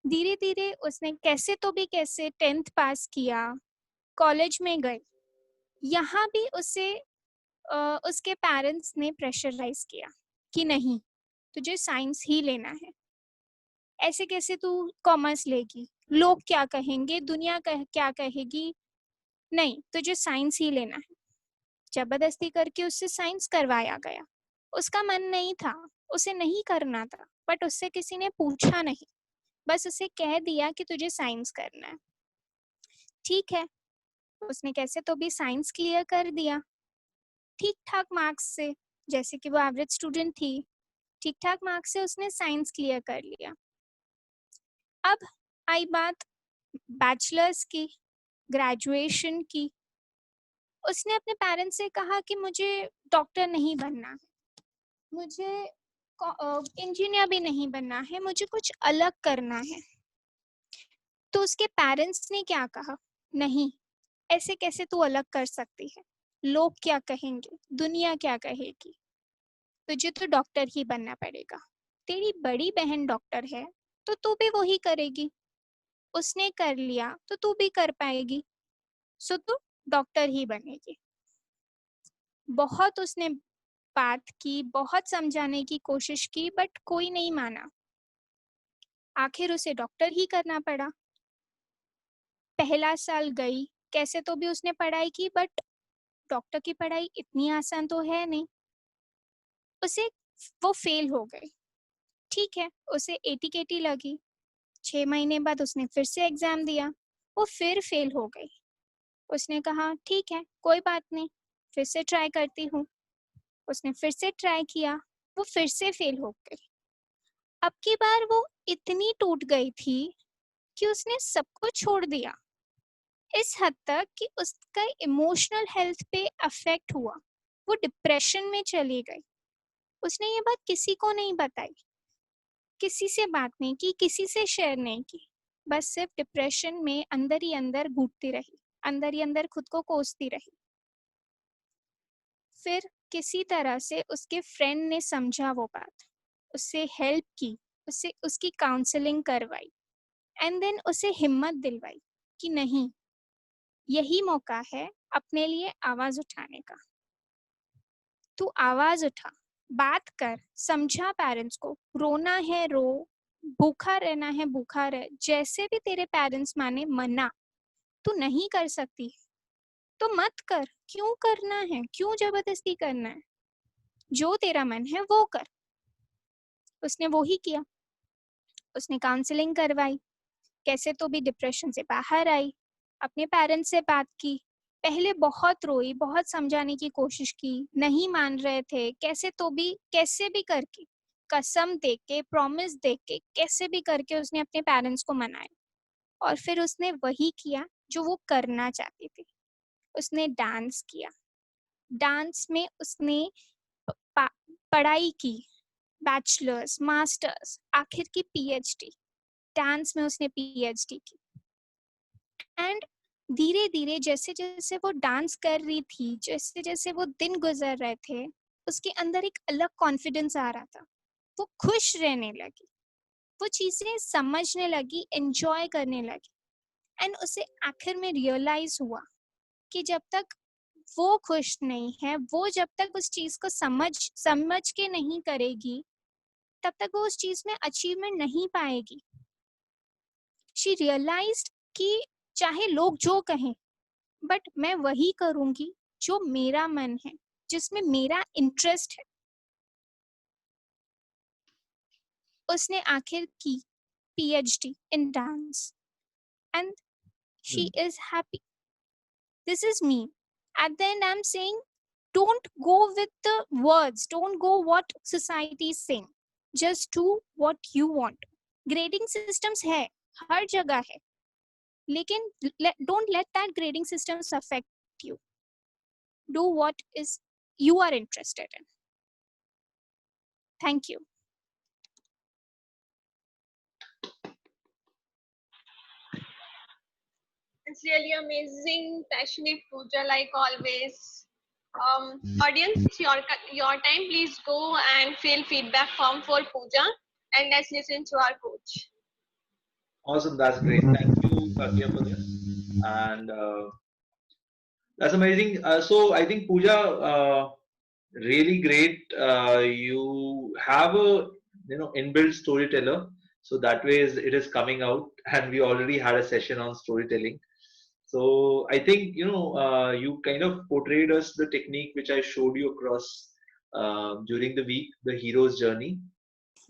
धीरे धीरे उसने कैसे तो भी कैसे 10th पास किया, कॉलेज में गई. यहाँ भी उसे उसके पेरेंट्स ने प्रेशराइज किया कि नहीं, तुझे साइंस ही लेना है, ऐसे कैसे तू कॉमर्स लेगी, लोग क्या कहेंगे, दुनिया क्या कहेगी, नहीं तुझे साइंस ही लेना है. जबरदस्ती करके उससे साइंस करवाया गया. उसका मन नहीं था, उसे नहीं करना था, बट उससे किसी ने पूछा नहीं, बस उसे कह दिया कि तुझे साइंस करना है. ठीक है, उसने कैसे तो भी साइंस क्लियर कर दिया. ठीक ठाक मार्क्स से, जैसे कि वो एवरेज स्टूडेंट थी, ठीक ठाक मार्क्स से उसने साइंस क्लियर कर लिया। अब आई बात बैचलर्स की, ग्रेजुएशन की। उसने अपने पेरेंट्स से कहा कि मुझे डॉक्टर नहीं बनना है, मुझे इंजीनियर भी नहीं बनना है, मुझे कुछ अलग करना है। तो उसके पेरेंट्स ने क्या कहा, नहीं, ऐसे कैसे तू अलग कर सकती है, लोग क्या कहेंगे, दुनिया क्या कहेगी, तुझे तो डॉक्टर ही बनना पड़ेगा। तेरी बड़ी बहन डॉक्टर है तो तू भी वही करेगी, उसने कर लिया तो तू भी कर पाएगी, सो तू डॉक्टर ही बनेगी। बहुत उसने बात की, बहुत समझाने की कोशिश की, बट कोई नहीं माना। आखिर उसे डॉक्टर ही करना पड़ा। पहला साल गई, कैसे तो भी उसने पढ़ाई की, बट डॉक्टर की पढ़ाई इतनी आसान तो है नहीं। उसे वो फेल हो गई। ठीक है, उसे एटी लगी। 6 महीने बाद उसने फिर से एग्जाम दिया, वो फिर फेल हो गई। उसने कहा ठीक है, कोई बात नहीं, फिर से ट्राई करती हूँ। उसने फिर से ट्राई किया, वो फिर से फेल हो गई। अब की बार वो इतनी टूट गई थी कि उसने सब कुछ छोड़ दिया, इस हद तक कि उसका इमोशनल हेल्थ पे अफेक्ट हुआ। वो डिप्रेशन में चली गई। उसने ये बात किसी को नहीं बताई, किसी से बात नहीं की, किसी से शेयर नहीं की, बस सिर्फ डिप्रेशन में अंदर ही अंदर घुटती रही, अंदर ही अंदर खुद को कोसती रही। फिर किसी तरह से उसके फ्रेंड ने समझा वो बात, उससे हेल्प की, उससे उसकी काउंसलिंग करवाई, एंड देन उसे हिम्मत दिलवाई कि नहीं, यही मौका है अपने लिए आवाज उठाने का। तू आवाज उठा, बात कर, समझा पेरेंट्स को, रोना है रो, भूखा रहना है भूखा रह, जैसे भी तेरे पेरेंट्स माने मना। तू नहीं कर सकती तो मत कर, क्यों करना है, क्यों जबरदस्ती करना है, जो तेरा मन है वो कर। उसने वो ही किया। उसने काउंसलिंग करवाई, कैसे तो भी डिप्रेशन से बाहर आई, अपने पेरेंट्स से बात की। पहले बहुत रोई, बहुत समझाने की कोशिश की, नहीं मान रहे थे, कैसे तो भी, कैसे भी करके, कसम दे के, प्रॉमिस दे के, कैसे भी करके उसने अपने पेरेंट्स को मनाया। और फिर उसने वही किया जो वो करना चाहती थी। उसने डांस किया। डांस में उसने पढ़ाई की, बैचलर्स, मास्टर्स, आखिर की पीएचडी। डांस में उसने पीएचडी की। एंड धीरे धीरे जैसे जैसे वो डांस कर रही थी, जैसे जैसे वो दिन गुजर रहे थे, उसके अंदर एक अलग कॉन्फिडेंस आ रहा था। वो खुश रहने लगी, वो चीजें समझने लगी, एंजॉय करने लगी। एंड उसे आखिर में रियलाइज हुआ कि जब तक वो खुश नहीं है, वो जब तक उस चीज को समझ के नहीं करेगी, तब तक वो उस चीज में अचीवमेंट नहीं पाएगी। शी रियलाइज्ड कि चाहे लोग जो कहें, बट मैं वही करूंगी जो मेरा मन है, जिसमें मेरा इंटरेस्ट है। उसने आखिर की PhD in dance and she is happy. This is me. At the end, I'm saying, don't go with the words. Don't go what society is saying. Just do what you want. Grading systems है, हर जगह है, लेकिन don't let that grading systems affect you. Do what is you are interested in. Thank you. It's really amazing, passionate Pooja, like always. Audience, your time. Please go and fill feedback form for Pooja, and let's listen to our coach. Awesome, that's great. Thank you, Kakya, for this. And that's amazing. So I think Pooja, really great. You have a inbuilt storyteller, so that way it is coming out, and we already had a session on storytelling. So I think you kind of portrayed us the technique which I showed you across during the week, the hero's journey.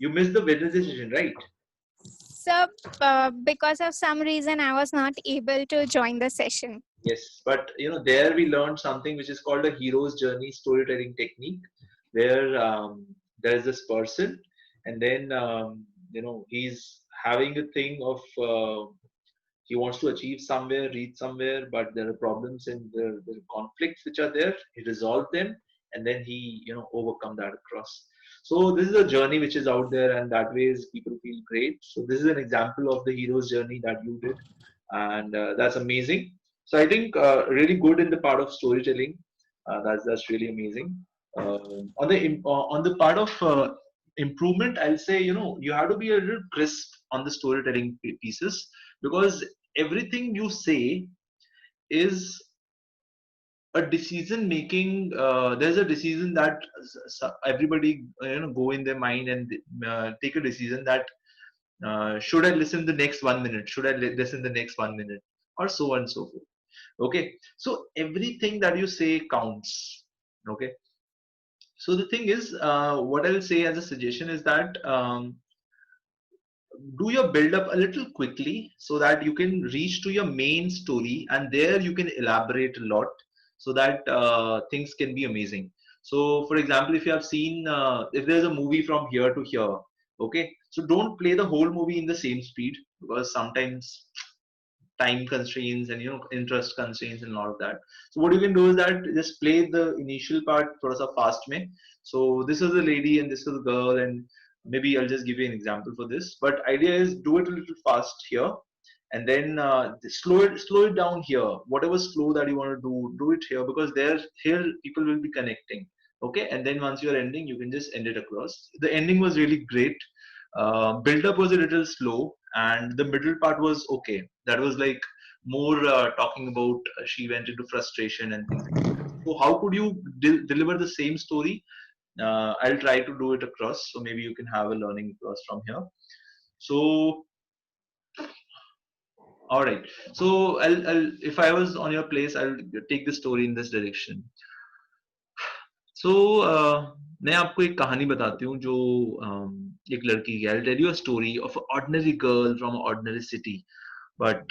You missed the business decision, right? So, because of some reason, I was not able to join the session. Yes, but there we learned something which is called a hero's journey storytelling technique, where there is this person, and then he's having a thing of he wants to achieve somewhere, reach somewhere, but there are problems and there are conflicts which are there. He resolved them, and then he overcome that across. So this is a journey which is out there, and that ways people feel great. So this is an example of the hero's journey that you did, and that's amazing. So I think really good in the part of storytelling. That's really amazing. On the part of improvement, I'll say you have to be a little crisp on the storytelling pieces, because everything you say is a decision making. There's a decision that everybody go in their mind and take a decision that should I listen the next 1 minute, should I listen the next 1 minute, or so on and so forth. Okay, so everything that you say counts. Okay, so the thing is, what I'll say as a suggestion is that do your build up a little quickly so that you can reach to your main story, and there you can elaborate a lot so that things can be amazing. So for example, if you have seen if there's a movie from here to here, okay, so don't play the whole movie in the same speed, because sometimes time constraints and interest constraints and all of that. So what you can do is that just play the initial part thoda sa fast mein. So this is a lady and this is a girl, and maybe I'll just give you an example for this, but idea is do it a little fast here, and then slow it down here. Whatever slow that you want to do it here, because here people will be connecting. Okay, and then once you're ending, you can just end it across. The ending was really great. Build up was a little slow, and the middle part was okay. That was like more talking about she went into frustration and things like that. So how could you deliver the same story? I'll try to do it across, so maybe you can have a learning across from here. So all right, so I'll if I was on your place, I'll take the story in this direction. So मैं आपको एक कहानी बताती हूँ जो एक लड़की की. I'll tell you a story of an ordinary girl from an ordinary city, but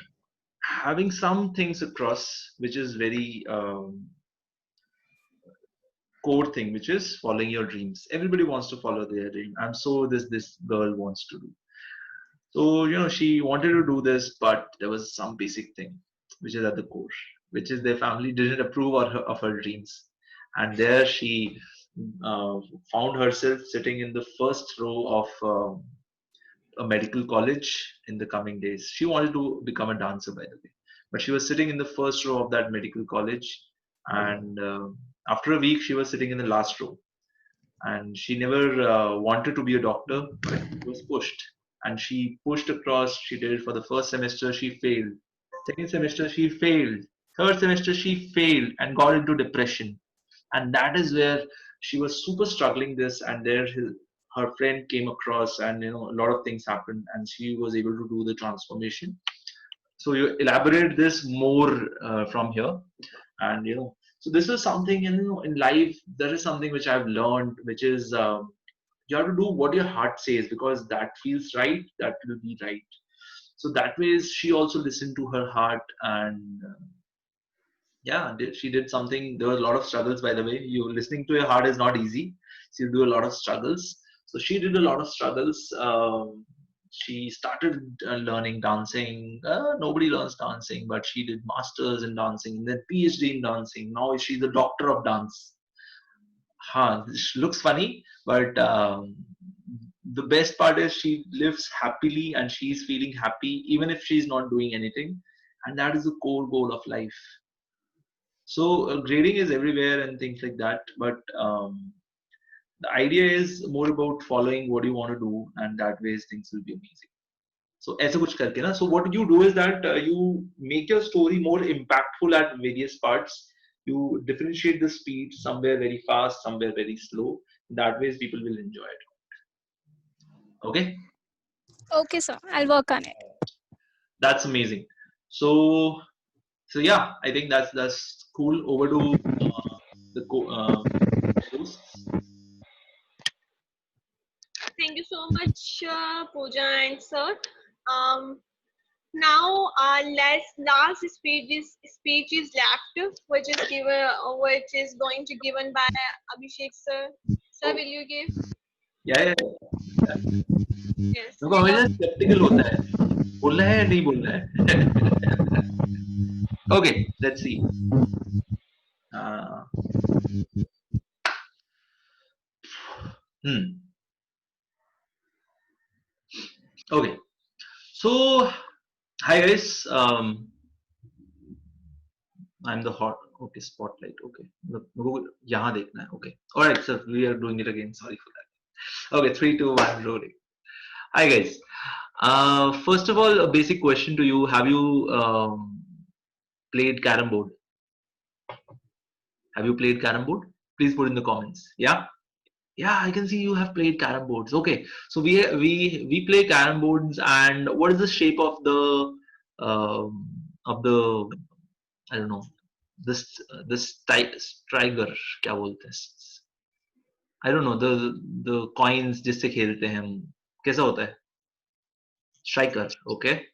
having some things across which is very core thing, which is following your dreams. Everybody wants to follow their dream, and so this girl wants to do. So she wanted to do this, but there was some basic thing which is at the core, which is their family didn't approve of her dreams, and there she found herself sitting in the first row of a medical college in the coming days. She wanted to become a dancer, by the way, but she was sitting in the first row of that medical college, and after a week she was sitting in the last row, and she never wanted to be a doctor, but she was pushed, and she pushed across. She did it for the first semester, she failed. Second semester she failed. Third semester she failed and got into depression, and that is where she was super struggling this, and there her friend came across, and a lot of things happened, and she was able to do the transformation. So you elaborate this more from here, and so this is something in life. There is something which I've learned, which is you have to do what your heart says, because that feels right, that will be right. So that way she also listened to her heart, and yeah, she did something. There was a lot of struggles, by the way. You listening to your heart is not easy, so you do a lot of struggles. So she did a lot of struggles. She started learning dancing. Nobody learns dancing, but she did masters in dancing, then PhD in dancing. Now she's a doctor of dance. This looks funny, but the best part is she lives happily, and she's feeling happy even if she's not doing anything, and that is the core goal of life. So grading is everywhere and things like that, but the idea is more about following what you want to do, and that ways things will be amazing. So ऐसा कुछ करके ना, so what you do is that you make your story more impactful at various parts. You differentiate the speed, somewhere very fast, somewhere very slow. That ways people will enjoy it. Okay. Okay, sir. I'll work on it. That's amazing. So yeah, I think that's cool. Over to the hosts. Thank you so much, Pooja and sir. Now, last speech is left, which is going to given by Abhishek sir. Sir, will you give? Yeah. Yes. देखो हमेशा skeptical होता है, बोलना है या नहीं बोलना है. Okay, let's see. Okay. So, hi guys. I'm the hot. Okay, spotlight. Okay. मेरे यहाँ देखना है. Okay. All right, sir. We are doing it again. Sorry for that. Okay, 3, 2, 1, rolling. Hi guys. First of all, a basic question to you: have you played Carrom board? Have you played Carrom board? Please put in the comments. Yeah. Yeah, I can see you have played Carrom boards. Okay, so we play Carrom boards, and what is the shape of the I don't know, this striker क्या बोलते हैं? I don't know, the coins जिससे खेलते हैं हम, कैसा होता है? Striker. Okay.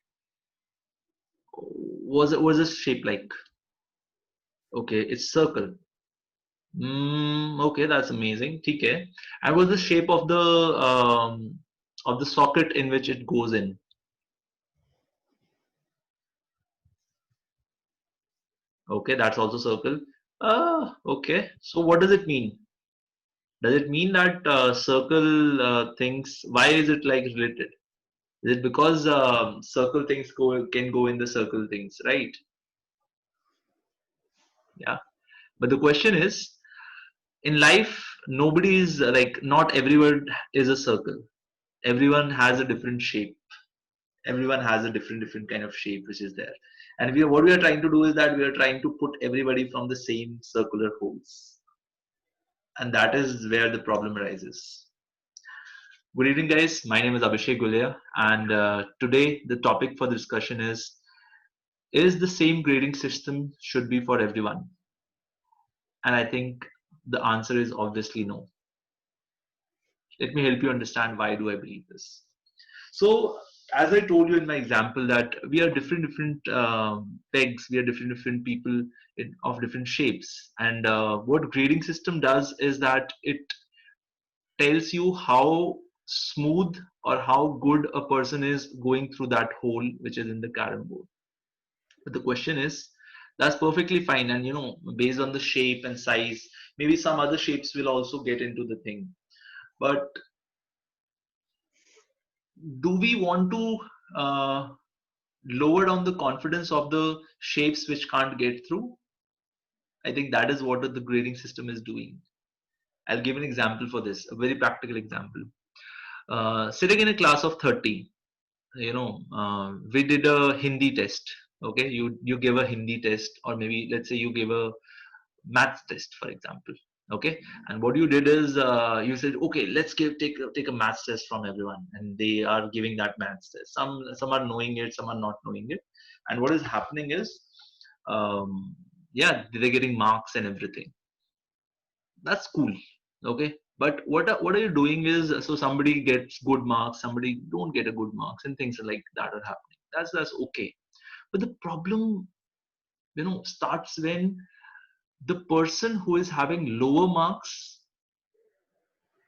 Was this shape like? Okay, it's circle. Okay, that's amazing. ठीक है. And what's the shape of the socket in which it goes in? Okay, that's also circle. Okay. So what does it mean? Does it mean that circle things? Why is it like related? Is it because circle things can go in the circle things, right? Yeah. But the question is, in life, nobody is like, not everyone is a circle. Everyone has a different shape. Everyone has a different kind of shape which is there. And what we are trying to do is that we are trying to put everybody from the same circular holes. And that is where the problem arises. Good evening, guys. My name is Abhishek Gulia, and today the topic for the discussion is the same grading system should be for everyone? And I think the answer is obviously no. Let me help you understand why do I believe this. So, as I told you in my example, that we are different pegs, we are different people of different shapes, and what grading system does is that it tells you how smooth or how good a person is going through that hole which is in the Carrom board. But the question is, that's perfectly fine, and based on the shape and size, maybe some other shapes will also get into the thing. But do we want to lower down the confidence of the shapes which can't get through? I think that is what the grading system is doing. I'll give an example for this, a very practical example. Sitting in a class of 30, we did a Hindi test. Okay, you give a Hindi test, or maybe let's say you give a maths test, for example. Okay, and what you did is you said, okay, let's take a maths test from everyone, and they are giving that maths test. Some are knowing it, some are not knowing it, and what is happening is, yeah, they're getting marks and everything. That's cool. Okay, but what are you doing is, so somebody gets good marks, somebody don't get a good marks, and things like that are happening. That's okay. But the problem, starts when the person who is having lower marks,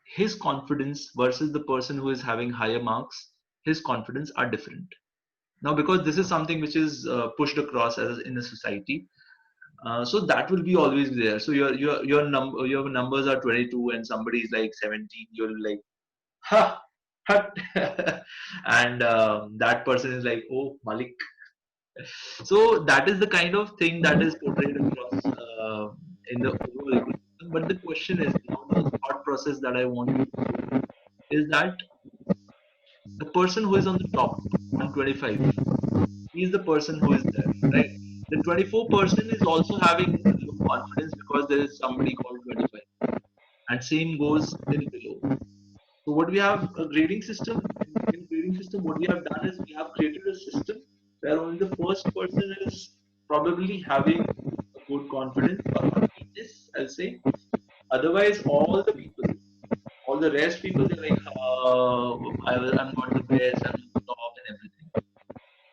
his confidence versus the person who is having higher marks, his confidence are different. Now, because this is something which is pushed across as in a society, so that will be always there. So your numbers are 22 and somebody is like 17, you're like, ha, hut. And that person is like, oh, Malik. So that is the kind of thing that is portrayed across in the overall ecosystem. But the question is, now the thought process that I want to do is that the person who is on the top, 125, he is the person who is there, right? The 24 person is also having low confidence because there is somebody called 25, and same goes till below. So what we have a grading system. In grading system, what we have done is we have created a system where only the first person is probably having a good confidence or happiness, I'll say. Otherwise, all the people, all the rest people, they're like, I'm not the best, I'm not the top and everything.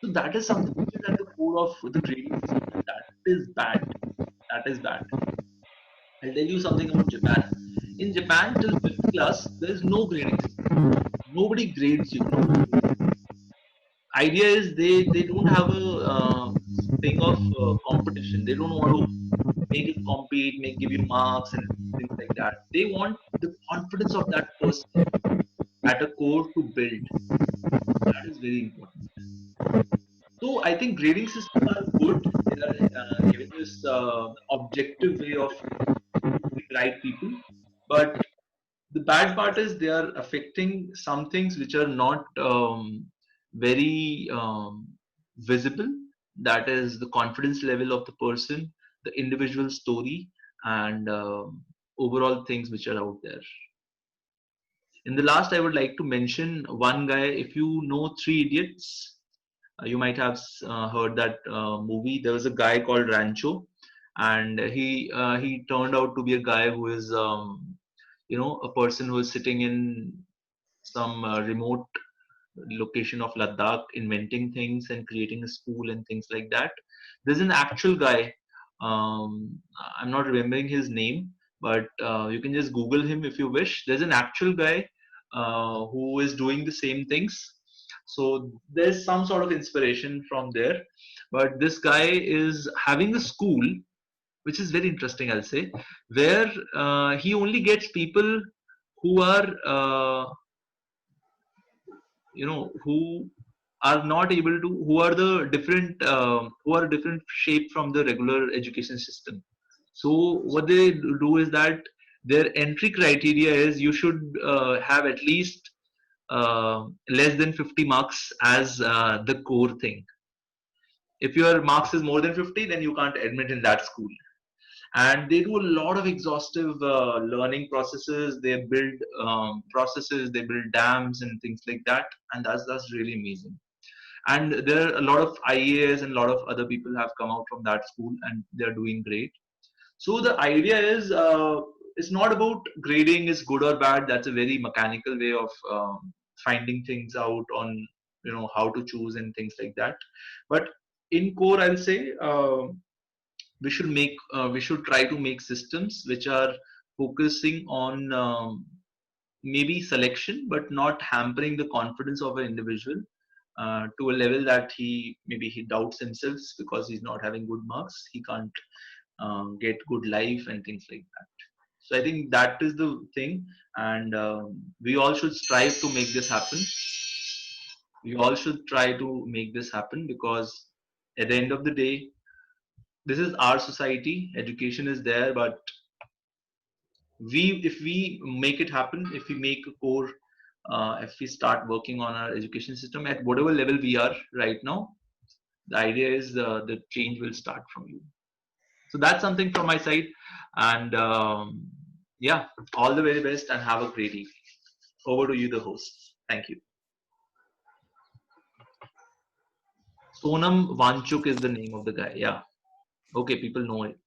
So that is something which is at the core of the grading system. That is bad. That is bad. I'll tell you something about Japan. In Japan, till 5th class, there is no grading system. Nobody grades you. Idea is they don't have a thing of competition. They don't want to make it compete, give you marks and things like that. They want the confidence of that person at a core to build. That is very important. So I think grading systems are good. They are giving this objective way of right people, but the bad part is they are affecting some things which are not very visible. That is the confidence level of the person, the individual story, and overall things which are out there. In the last, I would like to mention one guy. If you know Three Idiots, you might have heard that movie. There was a guy called Rancho, and he turned out to be a guy who is a person who is sitting in some remote location of Ladakh, inventing things and creating a school and things like that. There's an actual guy. I'm not remembering his name, but you can just Google him if you wish. There's an actual guy who is doing the same things. So there's some sort of inspiration from there. But this guy is having a school, which is very interesting, I'll say, where he only gets people who are who are not able to, who are the different who are different shape from the regular education system. So what they do is that their entry criteria is you should have at least less than 50 marks as the core thing. If your marks is more than 50, then you can't admit in that school. And they do a lot of exhaustive learning processes. They build processes, they build dams and things like that, and that's really amazing. And there are a lot of IAS and a lot of other people have come out from that school, and they're doing great. So the idea is it's not about grading is good or bad. That's a very mechanical way of finding things out on how to choose and things like that. But in core, I'll say we should try to make systems which are focusing on maybe selection, but not hampering the confidence of an individual to a level that he doubts himself because he's not having good marks. He can't get good life and things like that. So I think that is the thing, and we all should strive to make this happen. We all should try to make this happen, because at the end of the day, this is our society. Education is there, but if we make it happen, if we make a core, if we start working on our education system at whatever level we are right now, the idea is the change will start from you. So that's something from my side, and yeah, all the very best and have a great evening. Over to you, the host. Thank you. Sonam Vanchuk is the name of the guy. Yeah. Okay, people know it.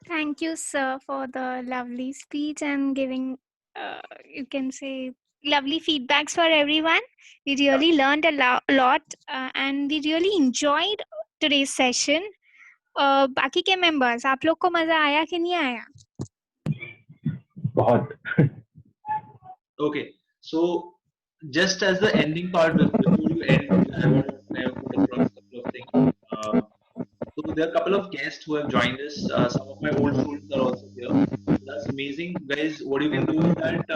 Thank you, sir, for the lovely speech and giving, you can say, lovely feedbacks for everyone. We really learned a lot and we really enjoyed today's session. बाकी के members, आप लोग को मजा आया कि नहीं आया? बहुत. Okay, so just as the ending part, before you end, I want to put across a couple of things. So there are a couple of guests who have joined us. Some of my old students are also here. That's amazing, guys. What you can do is that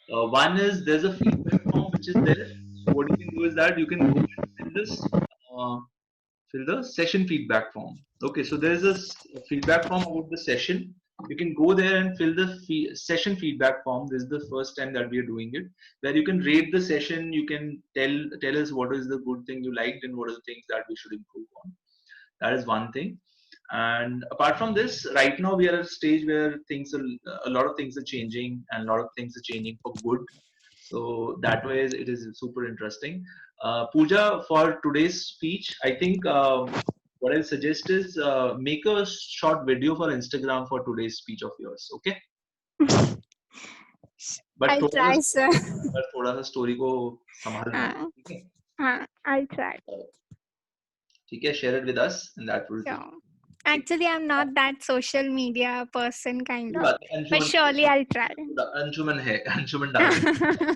one is there's a feedback form which is there. So what you can do is that you can go and fill this, fill the session feedback form. Okay, so there's a feedback form about the session. You can go there and fill the session feedback form. This is the first time that we are doing it, where you can rate the session. You can tell us what is the good thing you liked and what are the things that we should improve on. That is one thing. And apart from this, right now we are at a stage where a lot of things are changing, and a lot of things are changing for good. So that way it is super interesting. Pooja, for today's speech, I think what I'll suggest is make a short video for Instagram for today's speech of yours. Okay. but I'll try, sir. थोड़ा सा story को संभाल हाँ, ठीक है? हाँ, I'll try. ठीक है, share it with us and that will Sure. Actually, I'm not that social media person kind कोई of, बात नहीं, but surely I'll try. Anshuman है, अंशुमन डाल देगा.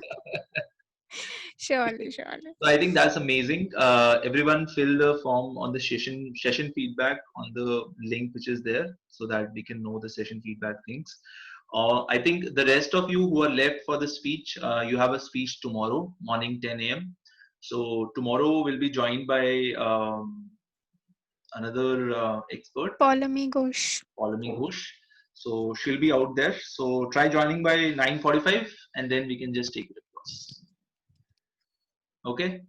Surely, surely. So I think that's amazing. Everyone fill the form on the session feedback on the link which is there, so that we can know the session feedback things. I think the rest of you who are left for the speech, you have a speech tomorrow morning 10 a.m. So tomorrow we'll be joined by another expert, Polami Ghosh. Polami Ghosh. So she'll be out there. So try joining by 9:45, and then we can just take it across. Okay.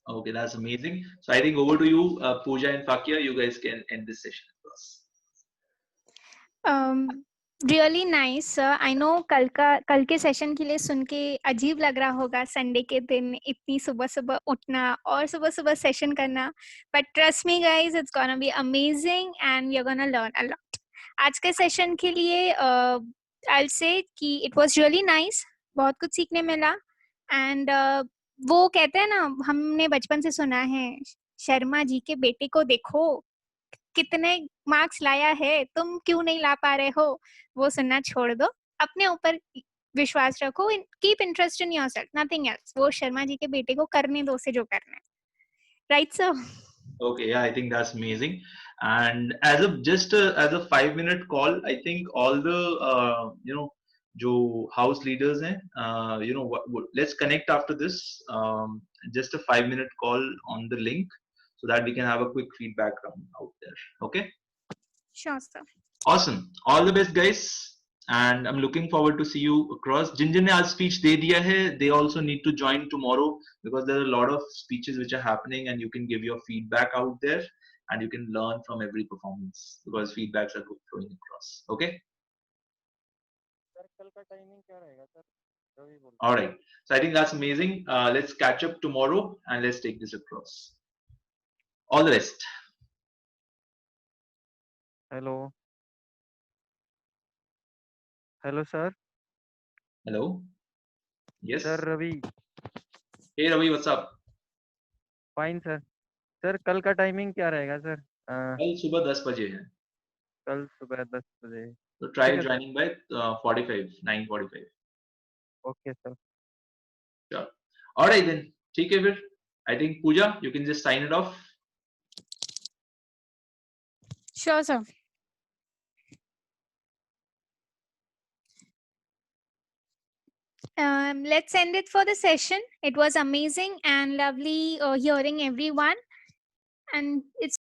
Okay, that's amazing. So I think over to you, Pooja and Fakia. You guys can end this session across. Really nice. I know कल के session के लिए सुन के अजीब लग रहा होगा Sunday के दिन इतनी सुबह सुबह उठना और सुबह सुबह सेशन करना, but trust me guys, it's gonna be amazing and you're gonna learn a lot. आज के सेशन के लिए I'll say कि it was really nice. बहुत कुछ सीखने मिला and वो कहते हैं ना, हमने बचपन से सुना है, शर्मा जी के बेटे को देखो कितने मार्क्स लाया है, तुम क्यों नहीं ला पा रहे हो, वो सुनना छोड़ दो, अपने ऊपर विश्वास रखो, keep interest in yourself, nothing else. वो शर्मा जी के बेटे को करने दो से जो करना है. Right sir? Okay, yeah, I think that's amazing. And as a 5-minute call, I think all the जो house leaders हैं, let's connect after this. Just a 5-minute call on the link, so that we can have a quick feedback round out there. Okay. Sure, sir. Awesome. All the best, guys. And I'm looking forward to see you across. जिन ने आज speech दे दिया है, they also need to join tomorrow, because there are a lot of speeches which are happening, and you can give your feedback out there, and you can learn from every performance, because feedbacks are flowing across. Okay. All right. So I think that's amazing. Let's catch up tomorrow and let's take this across. All the best. Hello. Hello, sir. Hello. Yes. Sir, Ravi. Hey, Ravi, what's up? Fine, sir. Sir, कल का timing क्या रहेगा sir? कल सुबह 10 बजे है. कल सुबह 10 बजे. So try joining by 9:45. Okay, sir. Sure. All right then. ठीक है फिर. I think Pooja, you can just sign it off. Sure, sir. Let's end it for the session. It was amazing and lovely hearing everyone, and it's